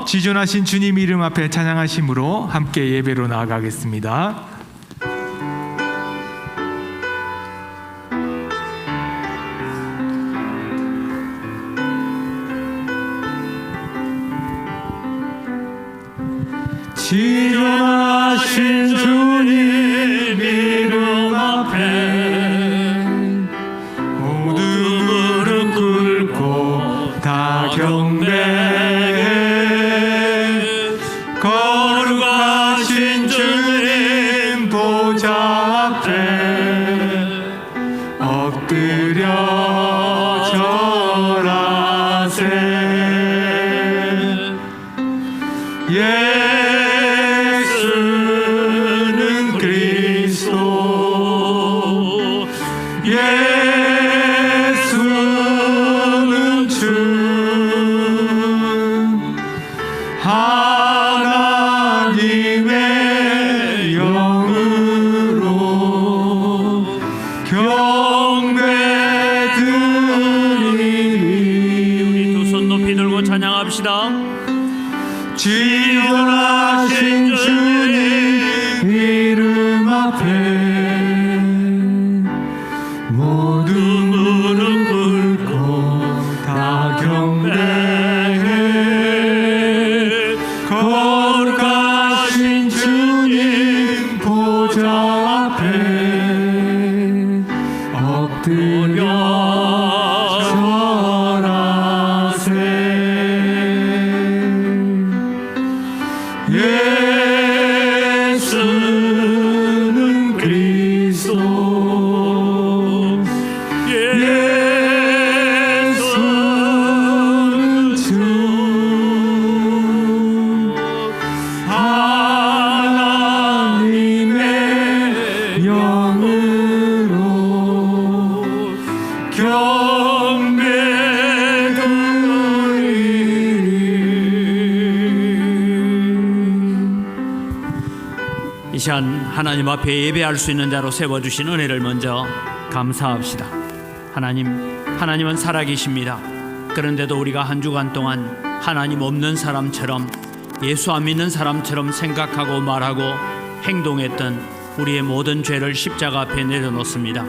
지존하신 주님 이름 앞에 찬양하심으로 함께 예배로 나아가겠습니다. 지존하신 주님 이름 앞에 모두 무릎 꿇고 다 경배해. 거룩하신 주님 보좌 앞에 엎드려 절하세. 예수는 그리스도, 예수는 주, 하나님의 영으로 경배드리리. 우리 두 손 높이 들고 찬양합시다. 지존하신 주님 이름 앞에 모두 무릎 꿇고 다 경배해. 거룩하신 주님 보좌 앞에 엎드려 절하세. 예수는 그리스도, 예수는 주, 하나님의 영으로 이 시간 하나님 앞에 예배할 수 있는 자로 세워주신 은혜를 먼저 감사합시다. 하나님은 살아계십니다. 그런데도 우리가 한 주간 동안 하나님 없는 사람처럼, 예수 안 믿는 사람처럼 생각하고 말하고 행동했던 우리의 모든 죄를 십자가 앞에 내려놓습니다.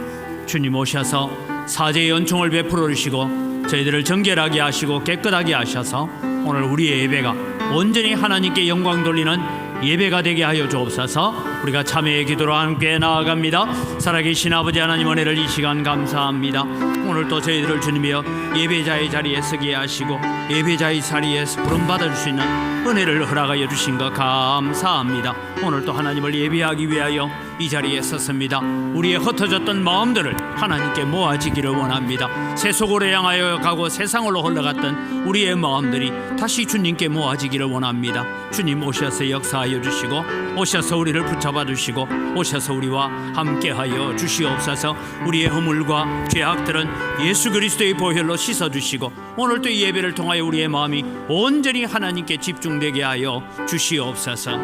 주님 오셔서 사죄의 은총을 베풀어 주시고 저희들을 정결하게 하시고 깨끗하게 하셔서 오늘 우리의 예배가 온전히 하나님께 영광 돌리는 예배가 되게 하여 주옵소서. 우리가 참회의 기도로 함께 나아갑니다. 살아계신 아버지 하나님, 은혜를 이 시간 감사합니다. 오늘 또 저희들을 주님이여 예배자의 자리에 서게 하시고 예배자의 자리에 부름받을 수 있는 은혜를 허락하여 주신 것 감사합니다. 오늘 또 하나님을 예배하기 위하여 이 자리에 섰습니다. 우리의 흩어졌던 마음들을 하나님께 모아지기를 원합니다. 세속으로 향하여 가고 세상으로 흘러갔던 우리의 마음들이 다시 주님께 모아지기를 원합니다. 주님 오셔서 역사하여 주시고 오셔서 우리를 붙잡아 주시고 오셔서 우리와 함께하여 주시옵소서. 우리의 허물과 죄악들은 예수 그리스도의 보혈로 씻어주시고 오늘 또 이 예배를 통하여 우리의 마음이 온전히 하나님께 집중되게 하여 주시옵소서.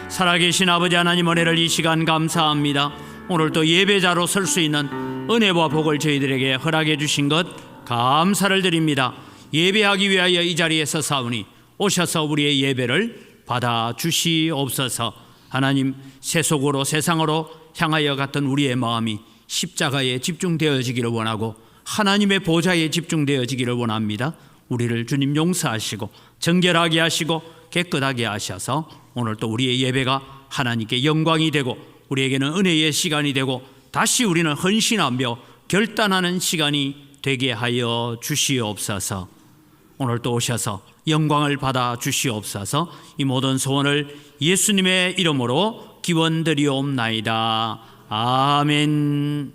살아계신 아버지 하나님, 은혜를 이 시간 감사합니다. 오늘 또 예배자로 설 수 있는 은혜와 복을 저희들에게 허락해 주신 것 감사를 드립니다. 예배하기 위하여 이 자리에 서사오니 오셔서 우리의 예배를 받아 주시옵소서. 하나님, 세속으로 세상으로 향하여 갔던 우리의 마음이 십자가에 집중되어지기를 원하고 하나님의 보좌에 집중되어지기를 원합니다. 우리를 주님 용서하시고 정결하게 하시고 깨끗하게 하셔서 오늘 또 우리의 예배가 하나님께 영광이 되고 우리에게는 은혜의 시간이 되고 다시 우리는 헌신하며 결단하는 시간이 되게 하여 주시옵소서. 오늘 또 오셔서 영광을 받아 주시옵소서. 이 모든 소원을 예수님의 이름으로 기원드리옵나이다. 아멘.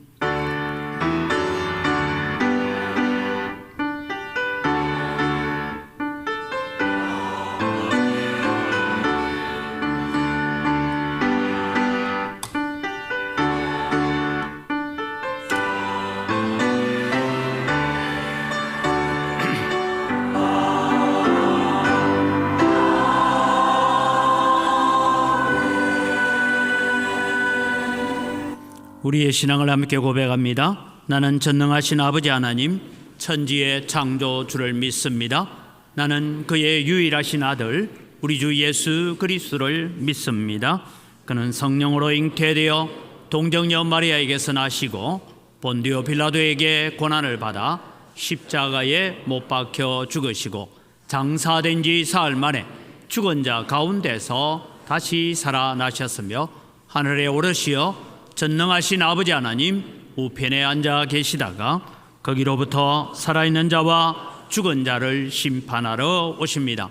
우리의 신앙을 함께 고백합니다. 나는 전능하신 아버지 하나님, 천지의 창조주를 믿습니다. 나는 그의 유일하신 아들 우리 주 예수 그리스도를 믿습니다. 그는 성령으로 잉태되어 동정녀 마리아에게서 나시고 본디오 빌라도에게 고난을 받아 십자가에 못 박혀 죽으시고 장사된 지 사흘 만에 죽은 자 가운데서 다시 살아나셨으며 하늘에 오르시어 전능하신 아버지 하나님 우편에 앉아 계시다가 거기로부터 살아있는 자와 죽은 자를 심판하러 오십니다.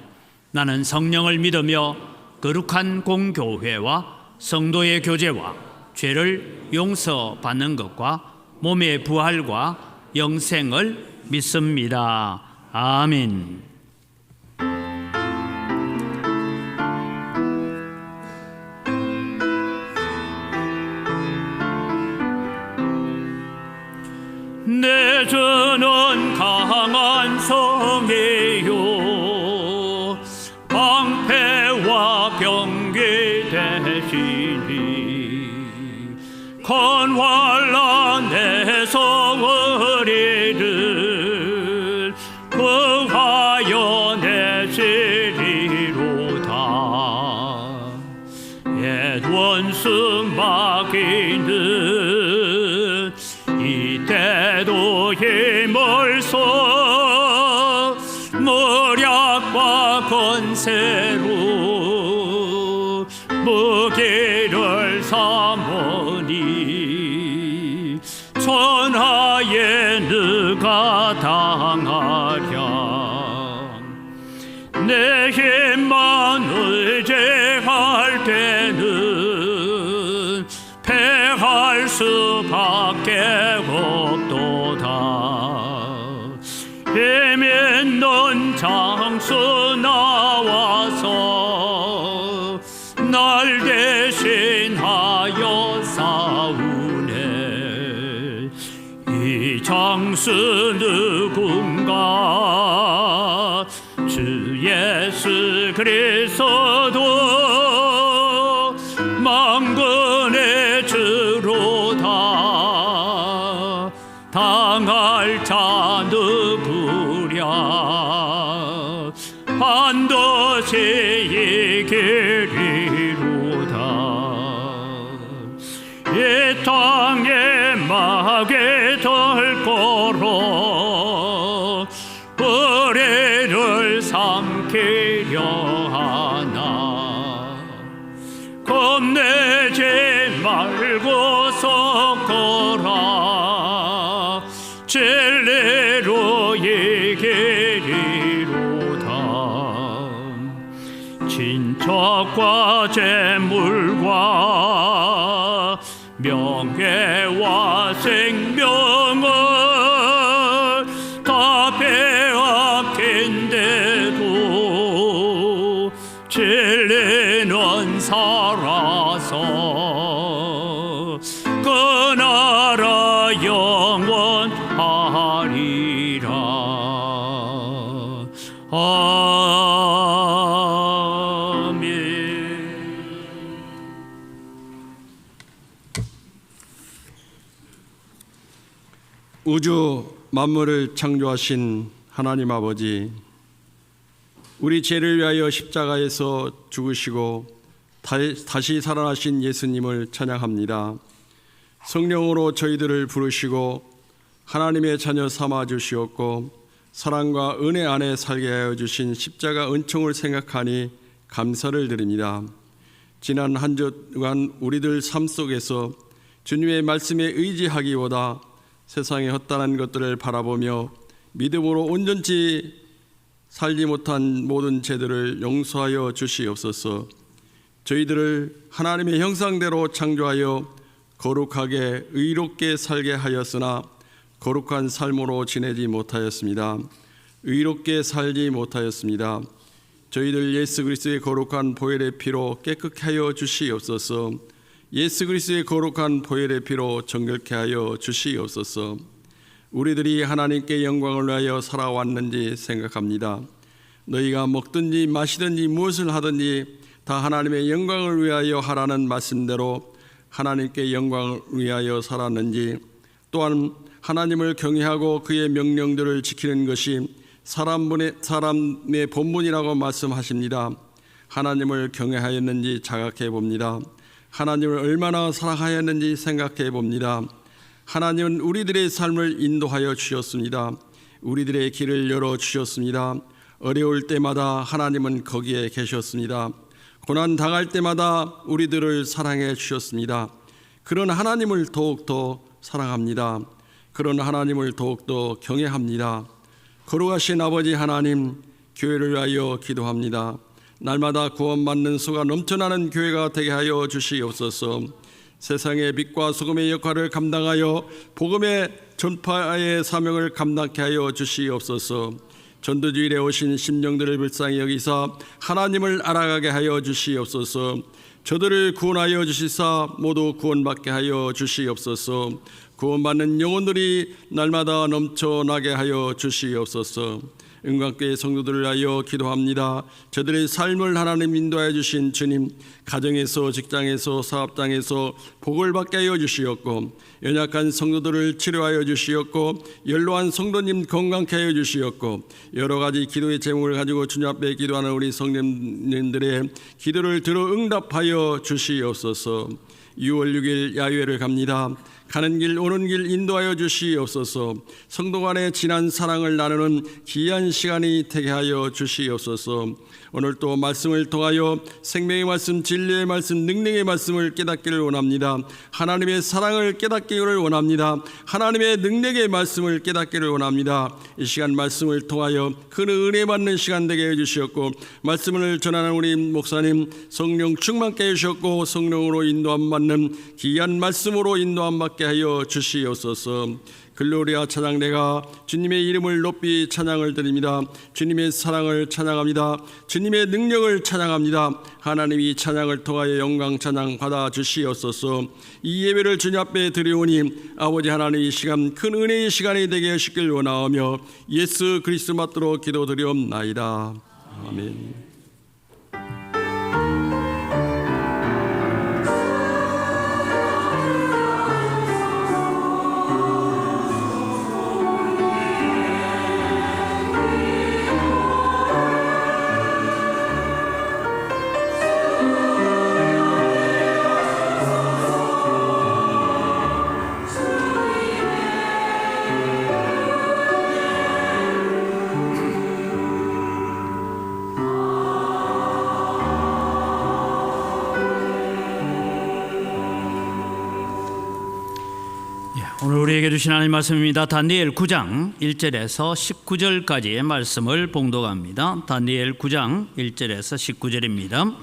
나는 성령을 믿으며 거룩한 공교회와 성도의 교제와 죄를 용서받는 것과 몸의 부활과 영생을 믿습니다. 아멘. 내 주는 강한 성이요 방패와 병기 되시니 건활한 내 성을 이를 구하여 내시리로다. 옛 원수 마귀는 이때도 힘을 써 무력과 권세로 무기를 삼으니 천하에 누가 당하랴. 내 힘만 의지할 때는 패할 수밖에 없도다. 힘 있는 장수 나와서 날 대신하여 싸우네. 이 장수 누군가 주 예수 그리스도 만군의 주로다. 당할 자 누구랴. 반드시 이기리로다. 이 땅에 막에 들 거로 우리를 삼키려 하나. 겁내지 말고 섞어라. 진리로 이기리로다. 친척과 재물과 명예와 생명을 다 빼앗긴데도 진리는 살아서 그 나라 영원하리라. 우주 만물을 창조하신 하나님 아버지, 우리 죄를 위하여 십자가에서 죽으시고 다시 살아나신 예수님을 찬양합니다. 성령으로 저희들을 부르시고 하나님의 자녀 삼아 주시었고 사랑과 은혜 안에 살게 하여 주신 십자가 은총을 생각하니 감사를 드립니다. 지난 한 주간 우리들 삶 속에서 주님의 말씀에 의지하기보다 세상의 헛다른 것들을 바라보며 믿음으로 온전치 살지 못한 모든 죄들을 용서하여 주시옵소서. 저희들을 하나님의 형상대로 창조하여 거룩하게 의롭게 살게 하였으나 거룩한 삶으로 지내지 못하였습니다. 의롭게 살지 못하였습니다. 저희들 예수 그리스도의 거룩한 보혈의 피로 깨끗게 하여 주시옵소서. 예수 그리스도의 거룩한 보혈의 피로 정결케 하여 주시옵소서. 우리들이 하나님께 영광을 위하여 살아왔는지 생각합니다. 너희가 먹든지 마시든지 무엇을 하든지 다 하나님의 영광을 위하여 하라는 말씀대로 하나님께 영광을 위하여 살았는지, 또한 하나님을 경외하고 그의 명령들을 지키는 것이 사람의 본분이라고 말씀하십니다. 하나님을 경외하였는지 자각해 봅니다. 하나님을 얼마나 사랑하였는지 생각해 봅니다. 하나님은 우리들의 삶을 인도하여 주셨습니다. 우리들의 길을 열어 주셨습니다. 어려울 때마다 하나님은 거기에 계셨습니다. 고난 당할 때마다 우리들을 사랑해 주셨습니다. 그런 하나님을 더욱더 사랑합니다. 그런 하나님을 더욱더 경외합니다. 거룩하신 아버지 하나님, 교회를 위하여 기도합니다. 날마다 구원받는 수가 넘쳐나는 교회가 되게 하여 주시옵소서. 세상의 빛과 소금의 역할을 감당하여 복음의 전파의 사명을 감당케 하여 주시옵소서. 전도주일에 오신 심령들을 불쌍히 여기사 하나님을 알아가게 하여 주시옵소서. 저들을 구원하여 주시사 모두 구원받게 하여 주시옵소서. 구원받는 영혼들이 날마다 넘쳐나게 하여 주시옵소서. 은광교회 성도들을 위하여 기도합니다. 저들의 삶을 하나님 인도하여 주신 주님, 가정에서 직장에서 사업장에서 복을 받게 하여 주시옵고, 연약한 성도들을 치료하여 주시옵고, 연로한 성도님 건강케 하여 주시옵고, 여러 가지 기도의 제목을 가지고 주님 앞에 기도하는 우리 성도님들의 기도를 들어 응답하여 주시옵소서. 6월 6일 야유회를 갑니다. 가는 길 오는 길 인도하여 주시옵소서. 성도 간의 진한 사랑을 나누는 귀한 시간이 되게 하여 주시옵소서. 오늘 또 말씀을 통하여 생명의 말씀, 진리의 말씀, 능력의 말씀을 깨닫기를 원합니다. 하나님의 사랑을 깨닫기를 원합니다. 하나님의 능력의 말씀을 깨닫기를 원합니다. 이 시간 말씀을 통하여 그 은혜 받는 시간 되게 해주시옵고, 말씀을 전하는 우리 목사님 성령 충만케 해주셨고, 성령으로 인도함 받는 귀한 말씀으로 인도함 받게 하여 주시옵소서. 글로리아 찬양대가 주님의 이름을 높이 찬양을 드립니다. 주님의 사랑을 찬양합니다. 주님의 능력을 찬양합니다. 하나님이 찬양을 통하여 영광 찬양 받아 주시옵소서. 이 예배를 주님 앞에 드리오니 아버지 하나님, 이 시간 큰 은혜의 시간이 되게 하시길 원하오며 예수 그리스도 받들어 기도드리옵나이다. 아멘. 오늘 우리에게 주신 하나님 말씀입니다. 다니엘 9장 1절에서 19절까지의 말씀을 봉독합니다. 다니엘 9장 1절에서 19절입니다.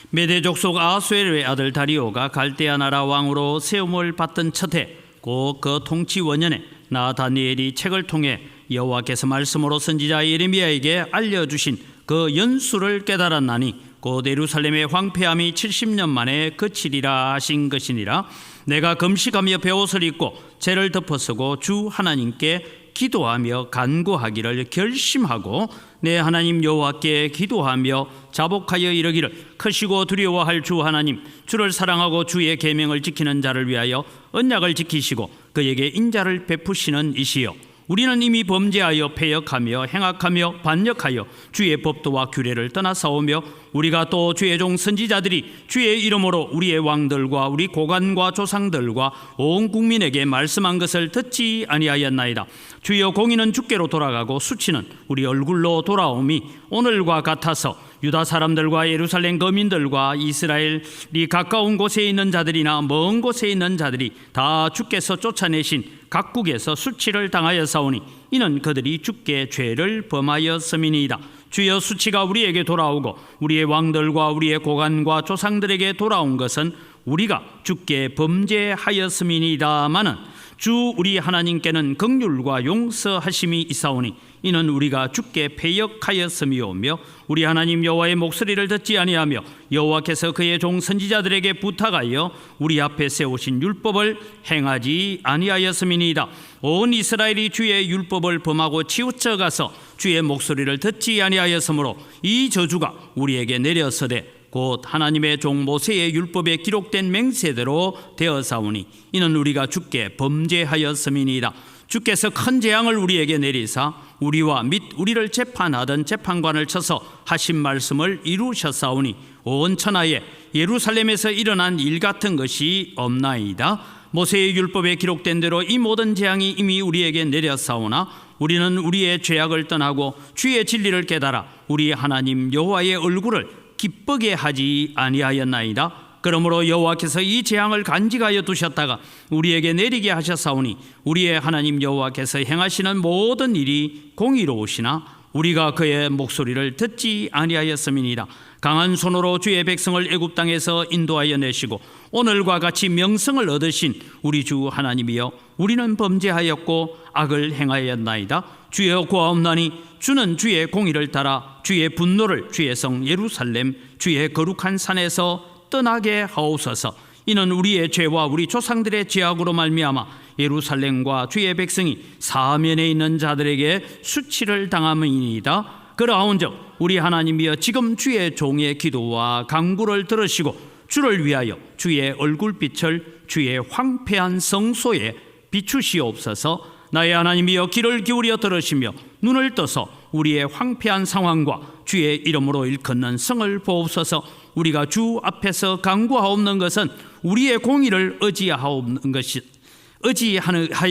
메대 족속 아수에르의 아들 다리오가 갈대아 나라 왕으로 세움을 받던 첫해 곧 그 통치 원년에 나 다니엘이 책을 통해 여호와께서 말씀으로 선지자 예레미야에게 알려주신 그 연수를 깨달았나니 곧 예루살렘의 황폐함이 70년 만에 그치리라 하신 것이니라. 내가 금식하며 베옷을 입고 죄를 덮어쓰고 주 하나님께 기도하며 간구하기를 결심하고 내 하나님 여호와께 기도하며 자복하여 이르기를, 크시고 두려워할 주 하나님, 주를 사랑하고 주의 계명을 지키는 자를 위하여 언약을 지키시고 그에게 인자를 베푸시는 이시여, 우리는 이미 범죄하여 패역하며 행악하며 반역하여 주의 법도와 규례를 떠나사오며 우리가 또 주의 종 선지자들이 주의 이름으로 우리의 왕들과 우리 고관과 조상들과 온 국민에게 말씀한 것을 듣지 아니하였나이다. 주여, 공의는 주께로 돌아가고 수치는 우리 얼굴로 돌아오미 오늘과 같아서 유다 사람들과 예루살렘 거민들과 이스라엘이 가까운 곳에 있는 자들이나 먼 곳에 있는 자들이 다 주께서 쫓아내신 각국에서 수치를 당하였사오니 이는 그들이 주께 죄를 범하였음이니이다. 주여, 수치가 우리에게 돌아오고 우리의 왕들과 우리의 고관과 조상들에게 돌아온 것은 우리가 주께 범죄하였음이니이다마는 주 우리 하나님께는 긍휼과 용서하심이 있사오니 이는 우리가 주께 패역하였음이오며 우리 하나님 여호와의 목소리를 듣지 아니하며 여호와께서 그의 종 선지자들에게 부탁하여 우리 앞에 세우신 율법을 행하지 아니하였음이니이다. 온 이스라엘이 주의 율법을 범하고 치우쳐 가서 주의 목소리를 듣지 아니하였으므로 이 저주가 우리에게 내렸으되 곧 하나님의 종 모세의 율법에 기록된 맹세대로 되어사오니 이는 우리가 주께 범죄하였음이니이다. 주께서 큰 재앙을 우리에게 내리사 우리와 및 우리를 재판하던 재판관을 쳐서 하신 말씀을 이루셨사오니 온 천하에 예루살렘에서 일어난 일 같은 것이 없나이다. 모세의 율법에 기록된 대로 이 모든 재앙이 이미 우리에게 내렸사오나 우리는 우리의 죄악을 떠나고 주의 진리를 깨달아 우리 하나님 여호와의 얼굴을 기쁘게 하지 아니하였나이다. 그러므로 여호와께서 이 재앙을 간직하여 두셨다가 우리에게 내리게 하셨사오니 우리의 하나님 여호와께서 행하시는 모든 일이 공의로우시나 우리가 그의 목소리를 듣지 아니하였음이니이다. 강한 손으로 주의 백성을 애굽 땅에서 인도하여 내시고 오늘과 같이 명성을 얻으신 우리 주 하나님이여, 우리는 범죄하였고 악을 행하였나이다. 주여 구하옵나니 주는 주의 공의를 따라 주의 분노를 주의 성 예루살렘 주의 거룩한 산에서 떠나게 하옵소서. 이는 우리의 죄와 우리 조상들의 죄악으로 말미암아 예루살렘과 주의 백성이 사면에 있는 자들에게 수치를 당함이니이다. 그러하온즉 우리 하나님이여, 지금 주의 종의 기도와 간구를 들으시고 주를 위하여 주의 얼굴빛을 주의 황폐한 성소에 비추시옵소서. 나의 하나님이여, 귀를 기울여 들으시며 눈을 떠서 우리의 황폐한 상황과 주의 이름으로 일컫는 성을 보옵소서. 우리가 주 앞에서 간구하옵는 것은 우리의 공의를 의지하여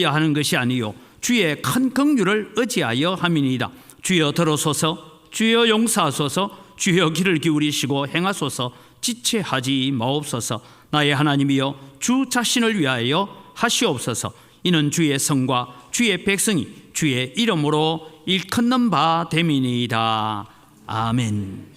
하는 것이 아니요 주의 큰 긍휼을 의지하여 함이니이다. 주여 들어소서. 주여 용서하소서. 주여 귀를 기울이시고 행하소서. 지체하지 마옵소서. 나의 하나님이여, 주 자신을 위하여 하시옵소서. 이는 주의 성과 주의 백성이 주의 이름으로 일컫는 바 됨이니이다. 아멘.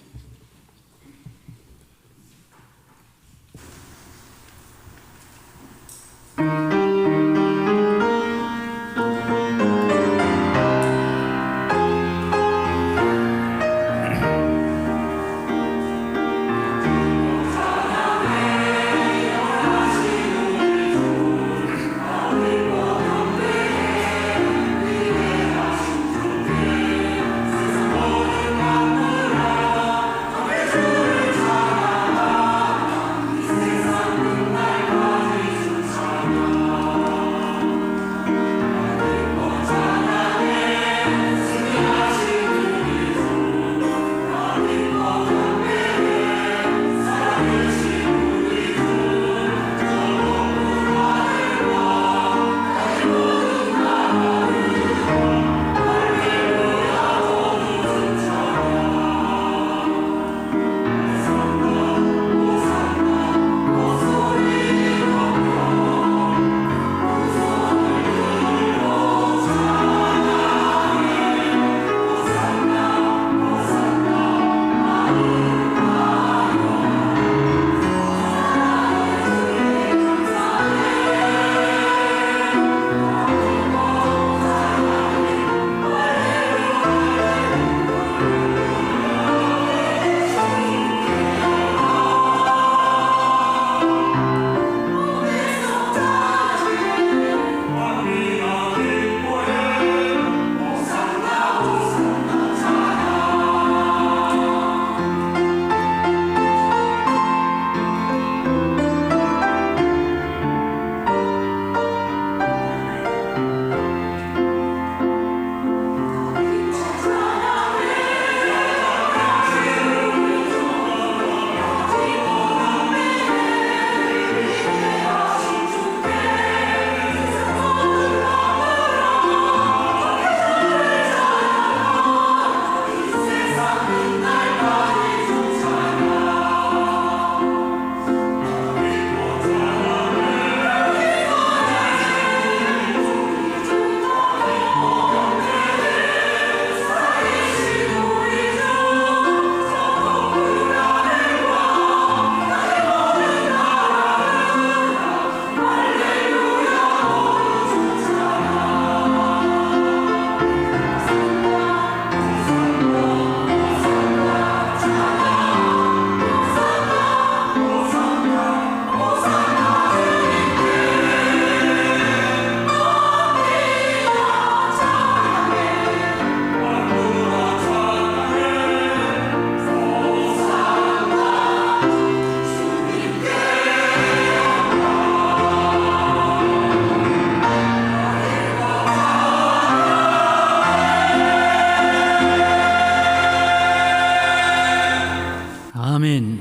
아멘.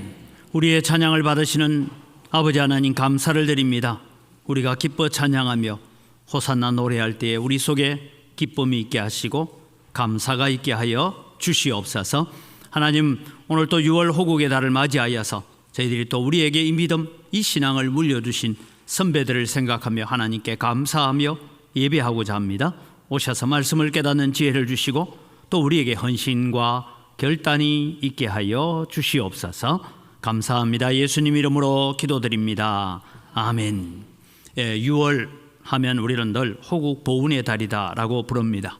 우리의 찬양을 받으시는 아버지 하나님 감사를 드립니다. 우리가 기뻐 찬양하며 호산나 노래할 때에 우리 속에 기쁨이 있게 하시고 감사가 있게 하여 주시옵소서. 하나님, 오늘 또 6월 호국의 달을 맞이하여서 저희들이 또 우리에게 이 믿음, 이 신앙을 물려주신 선배들을 생각하며 하나님께 감사하며 예배하고자 합니다. 오셔서 말씀을 깨닫는 지혜를 주시고 또 우리에게 헌신과 결단이 있게 하여 주시옵소서. 감사합니다. 예수님 이름으로 기도드립니다. 아멘. 6월 하면 우리는 늘 호국 보훈의 달이다라고 부릅니다.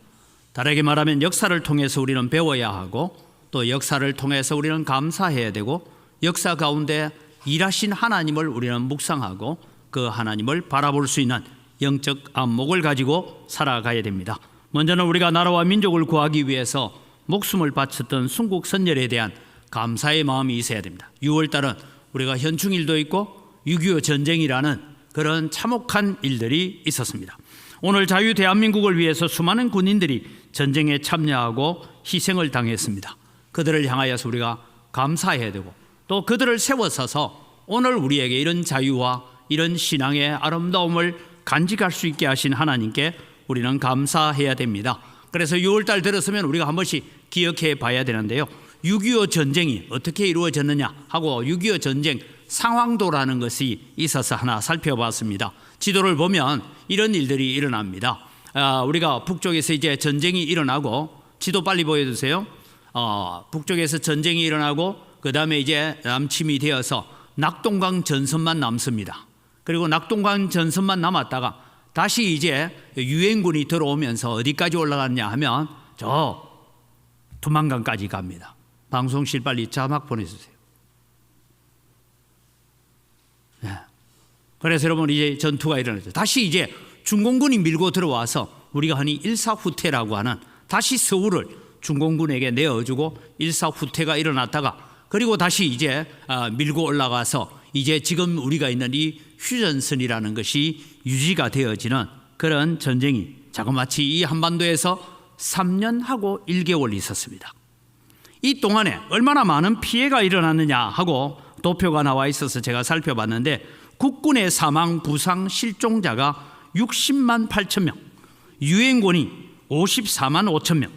다르게 말하면 역사를 통해서 우리는 배워야 하고 또 역사를 통해서 우리는 감사해야 되고 역사 가운데 일하신 하나님을 우리는 묵상하고 그 하나님을 바라볼 수 있는 영적 안목을 가지고 살아가야 됩니다. 먼저는 우리가 나라와 민족을 구하기 위해서 목숨을 바쳤던 순국 선열에 대한 감사의 마음이 있어야 됩니다. 6월달은 우리가 현충일도 있고 6.25 전쟁이라는 그런 참혹한 일들이 있었습니다. 오늘 자유 대한민국을 위해서 수많은 군인들이 전쟁에 참여하고 희생을 당했습니다. 그들을 향하여서 우리가 감사해야 되고 또 그들을 세워서서 오늘 우리에게 이런 자유와 이런 신앙의 아름다움을 간직할 수 있게 하신 하나님께 우리는 감사해야 됩니다. 그래서 6월달 들었으면 우리가 한 번씩 기억해 봐야 되는데요. 6.25 전쟁이 어떻게 이루어졌느냐 하고 6.25 전쟁 상황도라는 것이 있어서 하나 살펴봤습니다. 지도를 보면 이런 일들이 일어납니다. 우리가 북쪽에서 이제 전쟁이 일어나고, 지도 빨리 보여주세요. 북쪽에서 전쟁이 일어나고 그 다음에 이제 남침이 되어서 낙동강 전선만 남습니다. 그리고 낙동강 전선만 남았다가 다시 이제 유엔군이 들어오면서 어디까지 올라갔냐 하면 저 두만강까지 갑니다. 방송실 빨리 자막 보내주세요. 네. 그래서 여러분 이제 전투가 일어났죠. 다시 이제 중공군이 밀고 들어와서 우리가 흔히 일사후퇴라고 하는 다시 서울을 중공군에게 내어주고 일사후퇴가 일어났다가 그리고 다시 이제 밀고 올라가서 이제 지금 우리가 있는 이 휴전선이라는 것이 유지가 되어지는 그런 전쟁이 자그마치 이 한반도에서 3년하고 1개월 있었습니다. 이 동안에 얼마나 많은 피해가 일어났느냐 하고 도표가 나와 있어서 제가 살펴봤는데 국군의 사망, 부상, 실종자가 60만 8천 명, 유엔군이 54만 5천 명,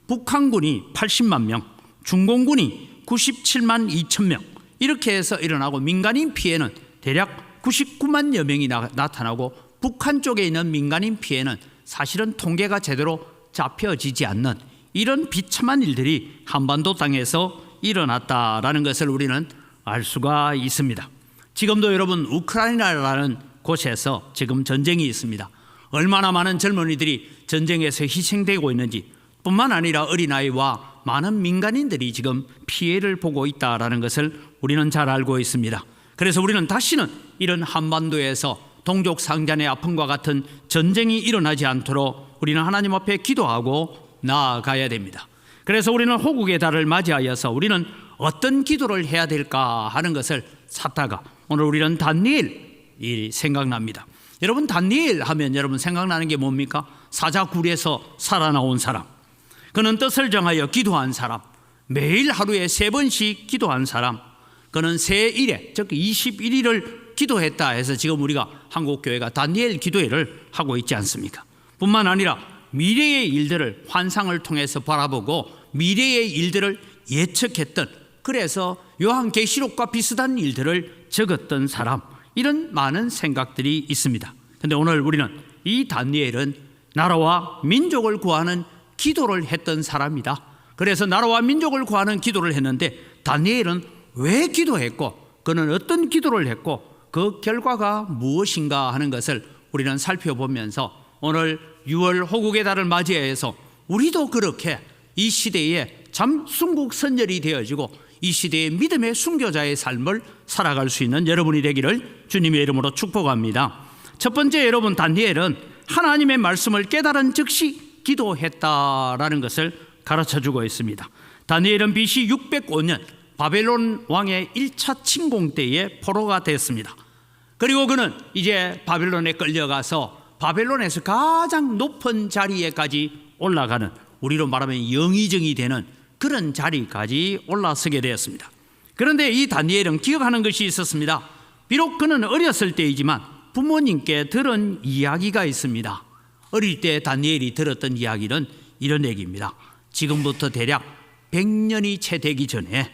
북한군이 80만 명, 중공군이 97만 2천 명 이렇게 해서 일어나고 민간인 피해는 대략 99만여 명이 나타나고 북한 쪽에 있는 민간인 피해는 사실은 통계가 제대로 잡혀지지 않는 이런 비참한 일들이 한반도 땅에서 일어났다라는 것을 우리는 알 수가 있습니다. 지금도 여러분 우크라이나라는 곳에서 지금 전쟁이 있습니다. 얼마나 많은 젊은이들이 전쟁에서 희생되고 있는지 뿐만 아니라 어린아이와 많은 민간인들이 지금 피해를 보고 있다는 것을 우리는 잘 알고 있습니다. 그래서 우리는 다시는 이런 한반도에서 동족상잔의 아픔과 같은 전쟁이 일어나지 않도록 우리는 하나님 앞에 기도하고 나아가야 됩니다. 그래서 우리는 호국의 달을 맞이하여서 우리는 어떤 기도를 해야 될까 하는 것을 찾다가 오늘 우리는 다니엘이 생각납니다. 여러분 다니엘 하면 여러분 생각나는 게 뭡니까? 사자굴에서 살아나온 사람, 그는 뜻을 정하여 기도한 사람, 매일 하루에 3번씩 기도한 사람, 그는 새1회 즉 21일을 기도했다 해서 지금 우리가 한국교회가 다니엘 기도회를 하고 있지 않습니까? 뿐만 아니라 미래의 일들을 환상을 통해서 바라보고 미래의 일들을 예측했던, 그래서 요한계시록과 비슷한 일들을 적었던 사람, 이런 많은 생각들이 있습니다. 그런데 오늘 우리는 이 다니엘은 나라와 민족을 구하는 기도를 했던 사람이다. 그래서 나라와 민족을 구하는 기도를 했는데 다니엘은 왜 기도했고 그는 어떤 기도를 했고 그 결과가 무엇인가 하는 것을 우리는 살펴보면서 오늘 6월 호국의 달을 맞이해서 우리도 그렇게 이 시대에 참 순국 선열이 되어지고 이 시대의 믿음의 순교자의 삶을 살아갈 수 있는 여러분이 되기를 주님의 이름으로 축복합니다. 첫 번째, 여러분 다니엘은 하나님의 말씀을 깨달은 즉시 기도했다라는 것을 가르쳐주고 있습니다. 다니엘은 BC 605년 바벨론 왕의 1차 침공 때에 포로가 됐습니다. 그리고 그는 이제 바벨론에 끌려가서 바벨론에서 가장 높은 자리에까지 올라가는, 우리로 말하면 영의정이 되는 그런 자리까지 올라서게 되었습니다. 그런데 이 다니엘은 기억하는 것이 있었습니다. 비록 그는 어렸을 때이지만 부모님께 들은 이야기가 있습니다. 어릴 때 다니엘이 들었던 이야기는 이런 얘기입니다. 지금부터 대략 100년이 채 되기 전에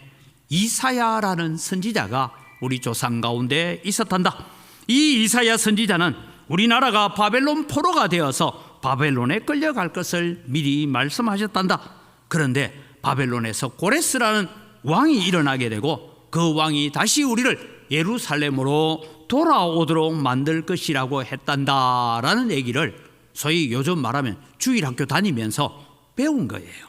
이사야라는 선지자가 우리 조상 가운데 있었단다. 이 이사야 선지자는 우리나라가 바벨론 포로가 되어서 바벨론에 끌려갈 것을 미리 말씀하셨단다. 그런데 바벨론에서 고레스라는 왕이 일어나게 되고 그 왕이 다시 우리를 예루살렘으로 돌아오도록 만들 것이라고 했단다라는 얘기를 소위 요즘 말하면 주일학교 다니면서 배운 거예요.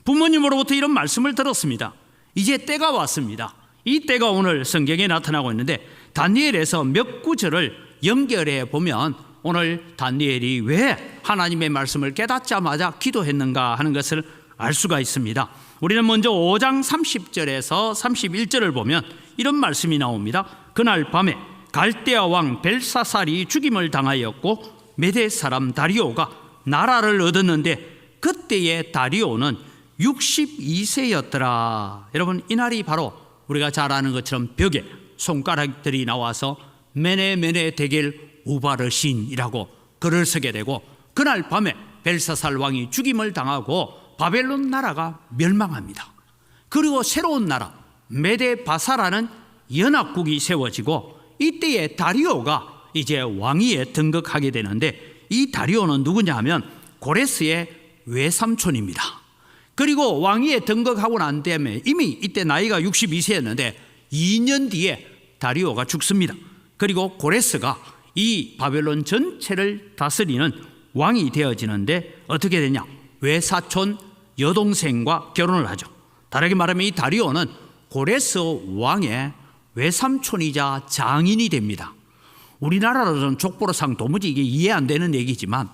부모님으로부터 이런 말씀을 들었습니다. 이제 때가 왔습니다. 이 때가 오늘 성경에 나타나고 있는데 다니엘에서 몇 구절을 연결해 보면 오늘 다니엘이 왜 하나님의 말씀을 깨닫자마자 기도했는가 하는 것을 알 수가 있습니다. 우리는 먼저 5장 30절에서 31절을 보면 이런 말씀이 나옵니다. 그날 밤에 갈대아 왕 벨사살이 죽임을 당하였고 메대 사람 다리오가 나라를 얻었는데 그때의 다리오는 62세였더라. 여러분, 이 날이 바로 우리가 잘 아는 것처럼 벽에 손가락들이 나와서 메네 데겔 우바르신이라고 글을 쓰게 되고 그날 밤에 벨사살 왕이 죽임을 당하고 바벨론 나라가 멸망합니다. 그리고 새로운 나라 메데 바사라는 연합국이 세워지고 이때에 다리오가 이제 왕위에 등극하게 되는데 이 다리오는 누구냐 하면 고레스의 외삼촌입니다. 그리고 왕위에 등극하고 난 다음에 이미 이때 나이가 62세였는데 2년 뒤에 다리오가 죽습니다. 그리고 고레스가 이 바벨론 전체를 다스리는 왕이 되어지는데 어떻게 되냐? 외사촌 여동생과 결혼을 하죠. 다르게 말하면 이 다리오는 고레스 왕의 외삼촌이자 장인이 됩니다. 우리나라로는 족보로상 도무지 이게 이해 안 되는 얘기지만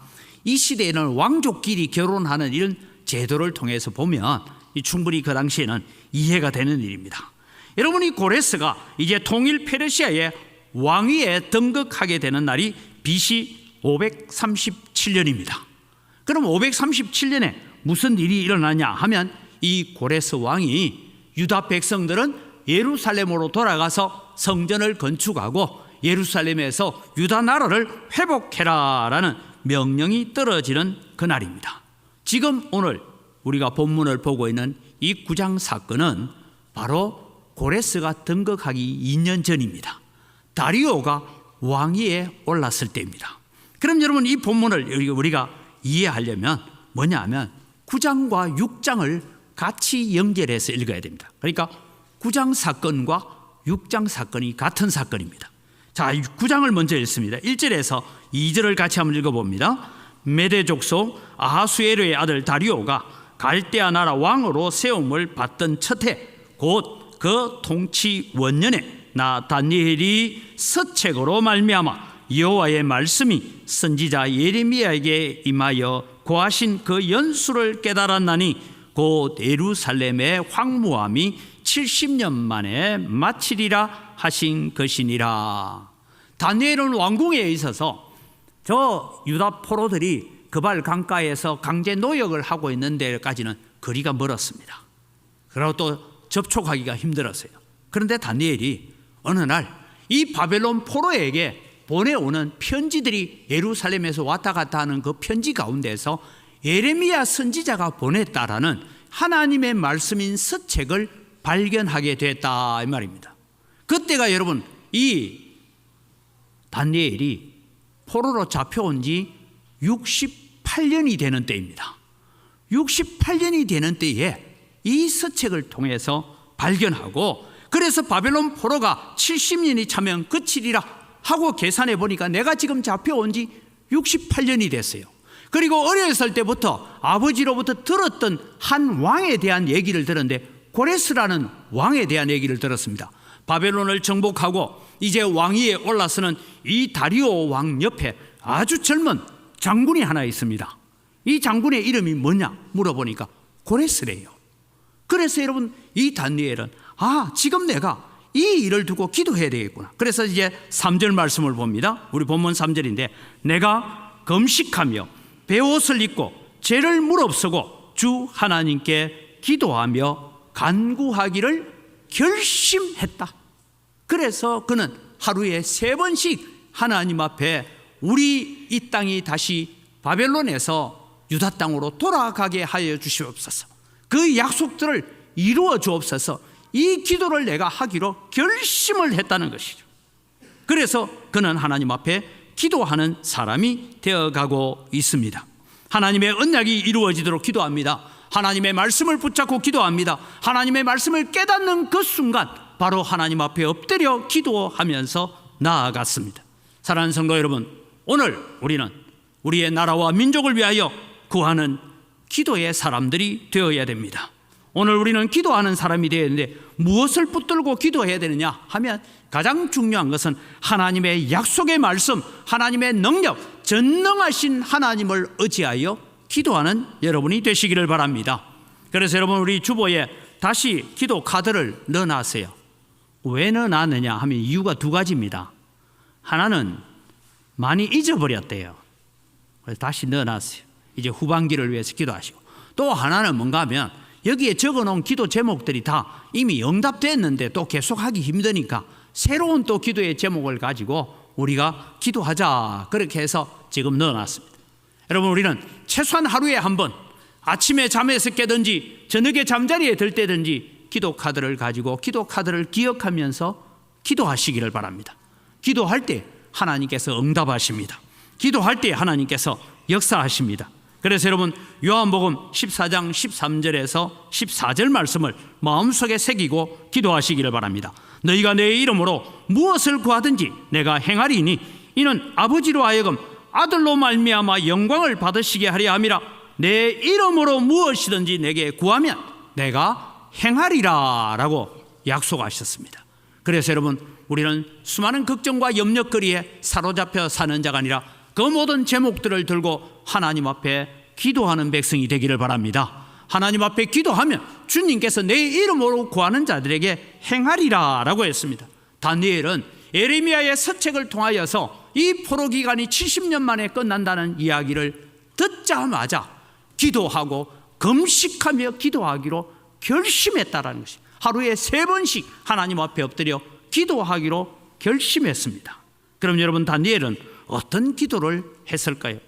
이 시대에는 왕족끼리 결혼하는 이런 제도를 통해서 보면 충분히 그 당시에는 이해가 되는 일입니다. 여러분, 이 고레스가 이제 통일 페르시아의 왕위에 등극하게 되는 날이 BC 537년입니다. 그럼 537년에 무슨 일이 일어나냐 하면 이 고레스 왕이 유다 백성들은 예루살렘으로 돌아가서 성전을 건축하고 예루살렘에서 유다 나라를 회복해라라는 명령이 떨어지는 그날입니다. 지금 오늘 우리가 본문을 보고 있는 이 구장 사건은 바로 고레스가 등극하기 2년 전입니다. 다리오가 왕위에 올랐을 때입니다. 그럼 여러분, 이 본문을 우리가 이해하려면 뭐냐 하면 9장과 6장을 같이 연결해서 읽어야 됩니다. 그러니까 9장 사건과 6장 사건이 같은 사건입니다. 자, 9장을 먼저 읽습니다. 1절에서 2절을 같이 한번 읽어봅니다. 메대 족속 아하수에르의 아들 다리오가 갈대아 나라 왕으로 세움을 받던 첫해 곧 그 통치 원년에 나 다니엘이 서책으로 말미암아 여호와의 말씀이 선지자 예레미야에게 임하여 고하신 그 연수를 깨달았나니 곧 예루살렘의 황무함이 70년 만에 마치리라 하신 것이니라. 다니엘은 왕궁에 있어서 저 유다 포로들이 그발 강가에서 강제 노역을 하고 있는 데까지는 거리가 멀었습니다. 그리고 또 접촉하기가 힘들었어요. 그런데 다니엘이 어느 날 이 바벨론 포로에게 보내오는 편지들이 예루살렘에서 왔다 갔다 하는 그 편지 가운데서 예레미야 선지자가 보냈다라는 하나님의 말씀인 서책을 발견하게 됐다 이 말입니다. 그때가 여러분 이 다니엘이 포로로 잡혀온 지 68년이 되는 때입니다. 68년이 되는 때에 이 서책을 통해서 발견하고 그래서 바벨론 포로가 70년이 차면 끝이리라 하고 계산해 보니까 내가 지금 잡혀온 지 68년이 됐어요. 그리고 어렸을 때부터 아버지로부터 들었던 한 왕에 대한 얘기를 들었는데 고레스라는 왕에 대한 얘기를 들었습니다. 바벨론을 정복하고 이제 왕위에 올라서는 이 다리오 왕 옆에 아주 젊은 장군이 하나 있습니다. 이 장군의 이름이 뭐냐 물어보니까 고레스래요. 그래서 여러분 이 다니엘은 지금 내가 이 일을 두고 기도해야 되겠구나. 그래서 이제 3절 말씀을 봅니다. 우리 본문 3절인데 내가 금식하며 베옷을 입고 죄를 무릅쓰고 주 하나님께 기도하며 간구하기를 결심했다. 그래서 그는 하루에 3번씩 하나님 앞에 우리 이 땅이 다시 바벨론에서 유다 땅으로 돌아가게 하여 주시옵소서, 그 약속들을 이루어 주옵소서, 이 기도를 내가 하기로 결심을 했다는 것이죠. 그래서 그는 하나님 앞에 기도하는 사람이 되어가고 있습니다. 하나님의 언약이 이루어지도록 기도합니다. 하나님의 말씀을 붙잡고 기도합니다. 하나님의 말씀을 깨닫는 그 순간 바로 하나님 앞에 엎드려 기도하면서 나아갔습니다. 사랑하는 성도 여러분, 오늘 우리는 우리의 나라와 민족을 위하여 구하는 기도의 사람들이 되어야 됩니다. 오늘 우리는 기도하는 사람이 되어야 되는데 무엇을 붙들고 기도해야 되느냐 하면 가장 중요한 것은 하나님의 약속의 말씀, 하나님의 능력, 전능하신 하나님을 의지하여 기도하는 여러분이 되시기를 바랍니다. 그래서 여러분, 우리 주보에 다시 기도 카드를 넣어놨어요. 왜 넣어놨느냐 하면 이유가 2가지입니다. 하나는 많이 잊어버렸대요. 그래서 다시 넣어놨어요. 이제 후반기를 위해서 기도하시고, 또 하나는 뭔가 하면 여기에 적어놓은 기도 제목들이 다 이미 응답됐는데 또 계속하기 힘드니까 새로운 또 기도의 제목을 가지고 우리가 기도하자, 그렇게 해서 지금 넣어놨습니다. 여러분, 우리는 최소한 하루에 한 번, 아침에 잠에서 깨든지 저녁에 잠자리에 들 때든지 기도 카드를 가지고 기도 카드를 기억하면서 기도하시기를 바랍니다. 기도할 때 하나님께서 응답하십니다. 기도할 때 하나님께서 역사하십니다. 그래서 여러분, 요한복음 14장 13절에서 14절 말씀을 마음속에 새기고 기도하시기를 바랍니다. 너희가 내 이름으로 무엇을 구하든지 내가 행하리니 이는 아버지로 하여금 아들로 말미암아 영광을 받으시게 하려 함이라. 내 이름으로 무엇이든지 내게 구하면 내가 행하리라 라고 약속하셨습니다. 그래서 여러분, 우리는 수많은 걱정과 염려거리에 사로잡혀 사는 자가 아니라 그 모든 제목들을 들고 하나님 앞에 기도하는 백성이 되기를 바랍니다. 하나님 앞에 기도하면 주님께서 내 이름으로 구하는 자들에게 행하리라 라고 했습니다. 다니엘은 예레미야의 서책을 통하여서 이 포로 기간이 70년 만에 끝난다는 이야기를 듣자마자 기도하고 금식하며 기도하기로 결심했다라는 것이, 하루에 3번씩 하나님 앞에 엎드려 기도하기로 결심했습니다. 그럼 여러분, 다니엘은 어떤 기도를 했을까요?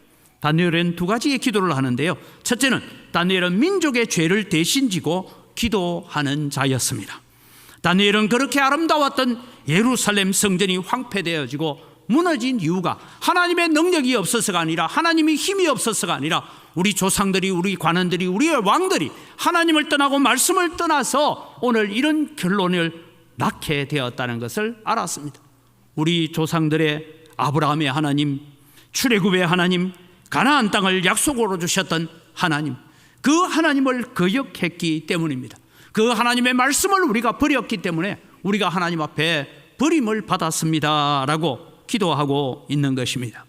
다니엘은 2가지의 기도를 하는데요. 첫째는 다니엘은 민족의 죄를 대신 지고 기도하는 자였습니다. 다니엘은 그렇게 아름다웠던 예루살렘 성전이 황폐되어지고 무너진 이유가 하나님의 능력이 없어서가 아니라, 하나님의 힘이 없어서가 아니라 우리 조상들이, 우리 관원들이, 우리의 왕들이 하나님을 떠나고 말씀을 떠나서 오늘 이런 결론을 낳게 되었다는 것을 알았습니다. 우리 조상들의 아브라함의 하나님, 출애굽의 하나님, 가나안 땅을 약속으로 주셨던 하나님, 그 하나님을 거역했기 때문입니다. 그 하나님의 말씀을 우리가 버렸기 때문에 우리가 하나님 앞에 버림을 받았습니다 라고 기도하고 있는 것입니다.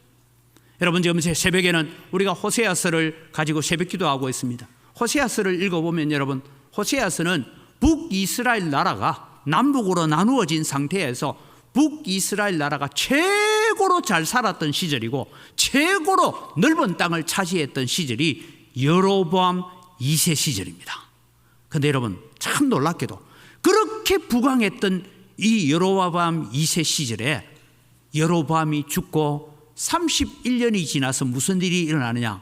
여러분, 지금 새벽에는 우리가 호세아서를 가지고 새벽 기도하고 있습니다. 호세아서를 읽어보면 여러분, 호세아서는 북이스라엘 나라가 남북으로 나누어진 상태에서 북이스라엘 나라가 최고로 잘 살았던 시절이고 최고로 넓은 땅을 차지했던 시절이 여로보암 2세 시절입니다. 그런데 여러분, 참 놀랍게도 그렇게 부강했던 이 여로보암 2세 시절에 여로보암이 죽고 31년이 지나서 무슨 일이 일어나느냐?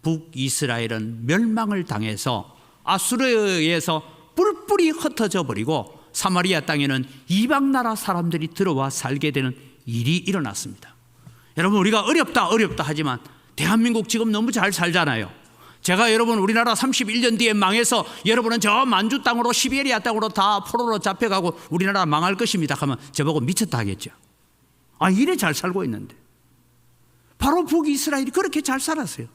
북이스라엘은 멸망을 당해서 아수르에서 뿔뿔이 흩어져 버리고 사마리아 땅에는 이방 나라 사람들이 들어와 살게 되는 일이 일어났습니다. 여러분, 우리가 어렵다 하지만 대한민국 지금 너무 잘 살잖아요. 제가 여러분, 우리나라 31년 뒤에 망해서 여러분은 저 만주 땅으로, 시베리아 땅으로 다 포로로 잡혀가고 우리나라 망할 것입니다 하면 저보고 미쳤다 하겠죠. 아, 이래 잘 살고 있는데. 바로 북이스라엘이 그렇게 잘 살았어요.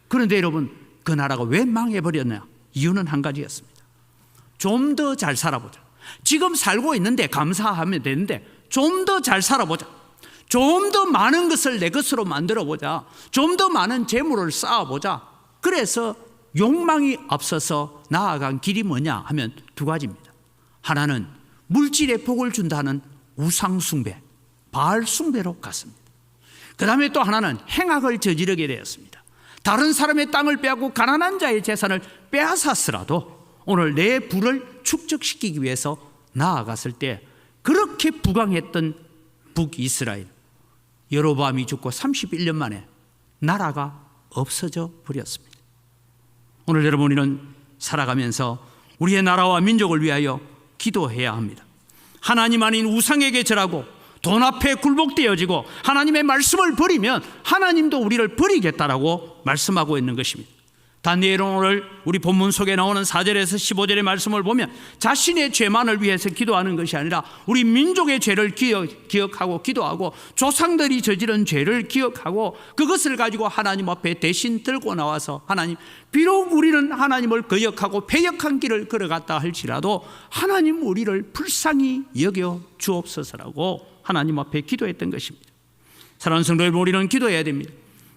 그런데 여러분, 그 나라가 왜 망해버렸냐? 이유는 한 가지였습니다. 좀 더 잘 살아보자. 지금 살고 있는데 감사하면 되는데 좀 더 잘 살아보자. 좀 더 많은 것을 내 것으로 만들어보자. 좀 더 많은 재물을 쌓아보자. 그래서 욕망이 앞서서 나아간 길이 뭐냐 하면 2가지입니다. 하나는 물질의 복을 준다는 우상숭배, 바알숭배로 갔습니다. 그 다음에 또 하나는 행악을 저지르게 되었습니다. 다른 사람의 땅을 빼앗고 가난한 자의 재산을 빼앗았으라도 오늘 내 부를 축적시키기 위해서 나아갔을 때 그렇게 부강했던 북이스라엘, 여로보암이 죽고 31년 만에 나라가 없어져 버렸습니다. 오늘 여러분, 우리는 살아가면서 우리의 나라와 민족을 위하여 기도해야 합니다. 하나님 아닌 우상에게 절하고 돈 앞에 굴복되어지고 하나님의 말씀을 버리면 하나님도 우리를 버리겠다라고 말씀하고 있는 것입니다. 다니엘은 오늘 우리 본문 속에 나오는 4절에서 15절의 말씀을 보면 자신의 죄만을 위해서 기도하는 것이 아니라 우리 민족의 죄를 기억하고 기도하고 조상들이 저지른 죄를 기억하고 그것을 가지고 하나님 앞에 대신 들고 나와서, 하나님, 비록 우리는 하나님을 거역하고 패역한 길을 걸어갔다 할지라도 하나님 우리를 불쌍히 여겨 주옵소서라고 하나님 앞에 기도했던 것입니다. 사랑하는 성도 여러분, 우리는 기도해야 됩니다.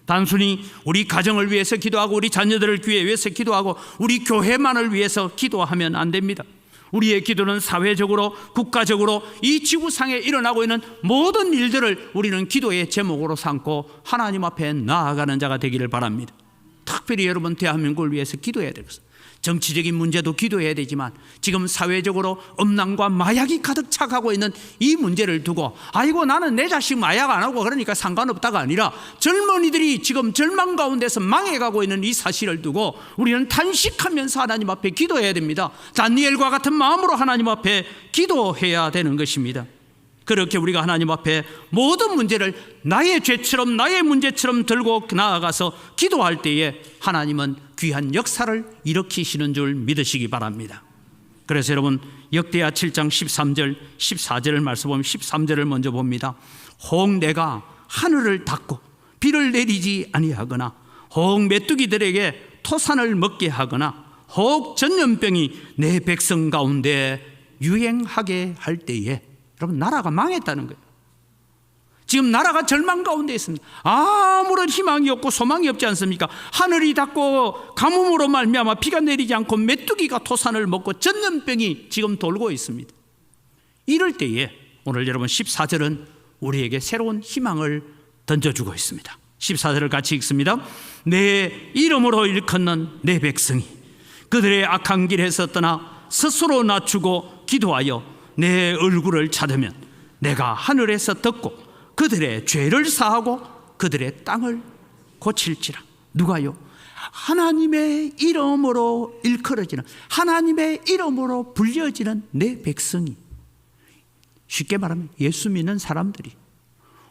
단순히 우리 가정을 위해서 기도하고 우리 자녀들을 위해서 기도하고 우리 교회만을 위해서 기도하면 안 됩니다. 우리의 기도는 사회적으로, 국가적으로 이 지구상에 일어나고 있는 모든 일들을 우리는 기도의 제목으로 삼고 하나님 앞에 나아가는 자가 되기를 바랍니다. 특별히 여러분, 대한민국을 위해서 기도해야 될 것은, 정치적인 문제도 기도해야 되지만 지금 사회적으로 음란과 마약이 가득 차가고 있는 이 문제를 두고 아이고 나는 내 자식 마약 안 하고 그러니까 상관없다가 아니라 젊은이들이 지금 절망 가운데서 망해가고 있는 이 사실을 두고 우리는 탄식하면서 하나님 앞에 기도해야 됩니다. 다니엘과 같은 마음으로 하나님 앞에 기도해야 되는 것입니다. 그렇게 우리가 하나님 앞에 모든 문제를 나의 죄처럼 나의 문제처럼 들고 나아가서 기도할 때에 하나님은 귀한 역사를 일으키시는 줄 믿으시기 바랍니다. 그래서 여러분, 역대하 7장 13절 14절을 말씀 보면 13절을 먼저 봅니다. 혹 내가 하늘을 닫고 비를 내리지 아니하거나 혹 메뚜기들에게 토산을 먹게 하거나 혹 전염병이 내 백성 가운데 유행하게 할 때에, 여러분, 나라가 망했다는 거예요. 지금 나라가 절망 가운데 있습니다. 아무런 희망이 없고 소망이 없지 않습니까? 하늘이 닫고 가뭄으로 말미암아 비가 내리지 않고 메뚜기가 토산을 먹고 전염병이 지금 돌고 있습니다. 이럴 때에 오늘 여러분 14절은 우리에게 새로운 희망을 던져주고 있습니다. 14절을 같이 읽습니다. 내 이름으로 일컫는 내 백성이 그들의 악한 길에서 떠나 스스로 낮추고 기도하여 내 얼굴을 찾으면 내가 하늘에서 듣고 그들의 죄를 사하고 그들의 땅을 고칠지라. 누가요? 하나님의 이름으로 일컬어지는, 하나님의 이름으로 불려지는 내 백성이, 쉽게 말하면 예수 믿는 사람들이,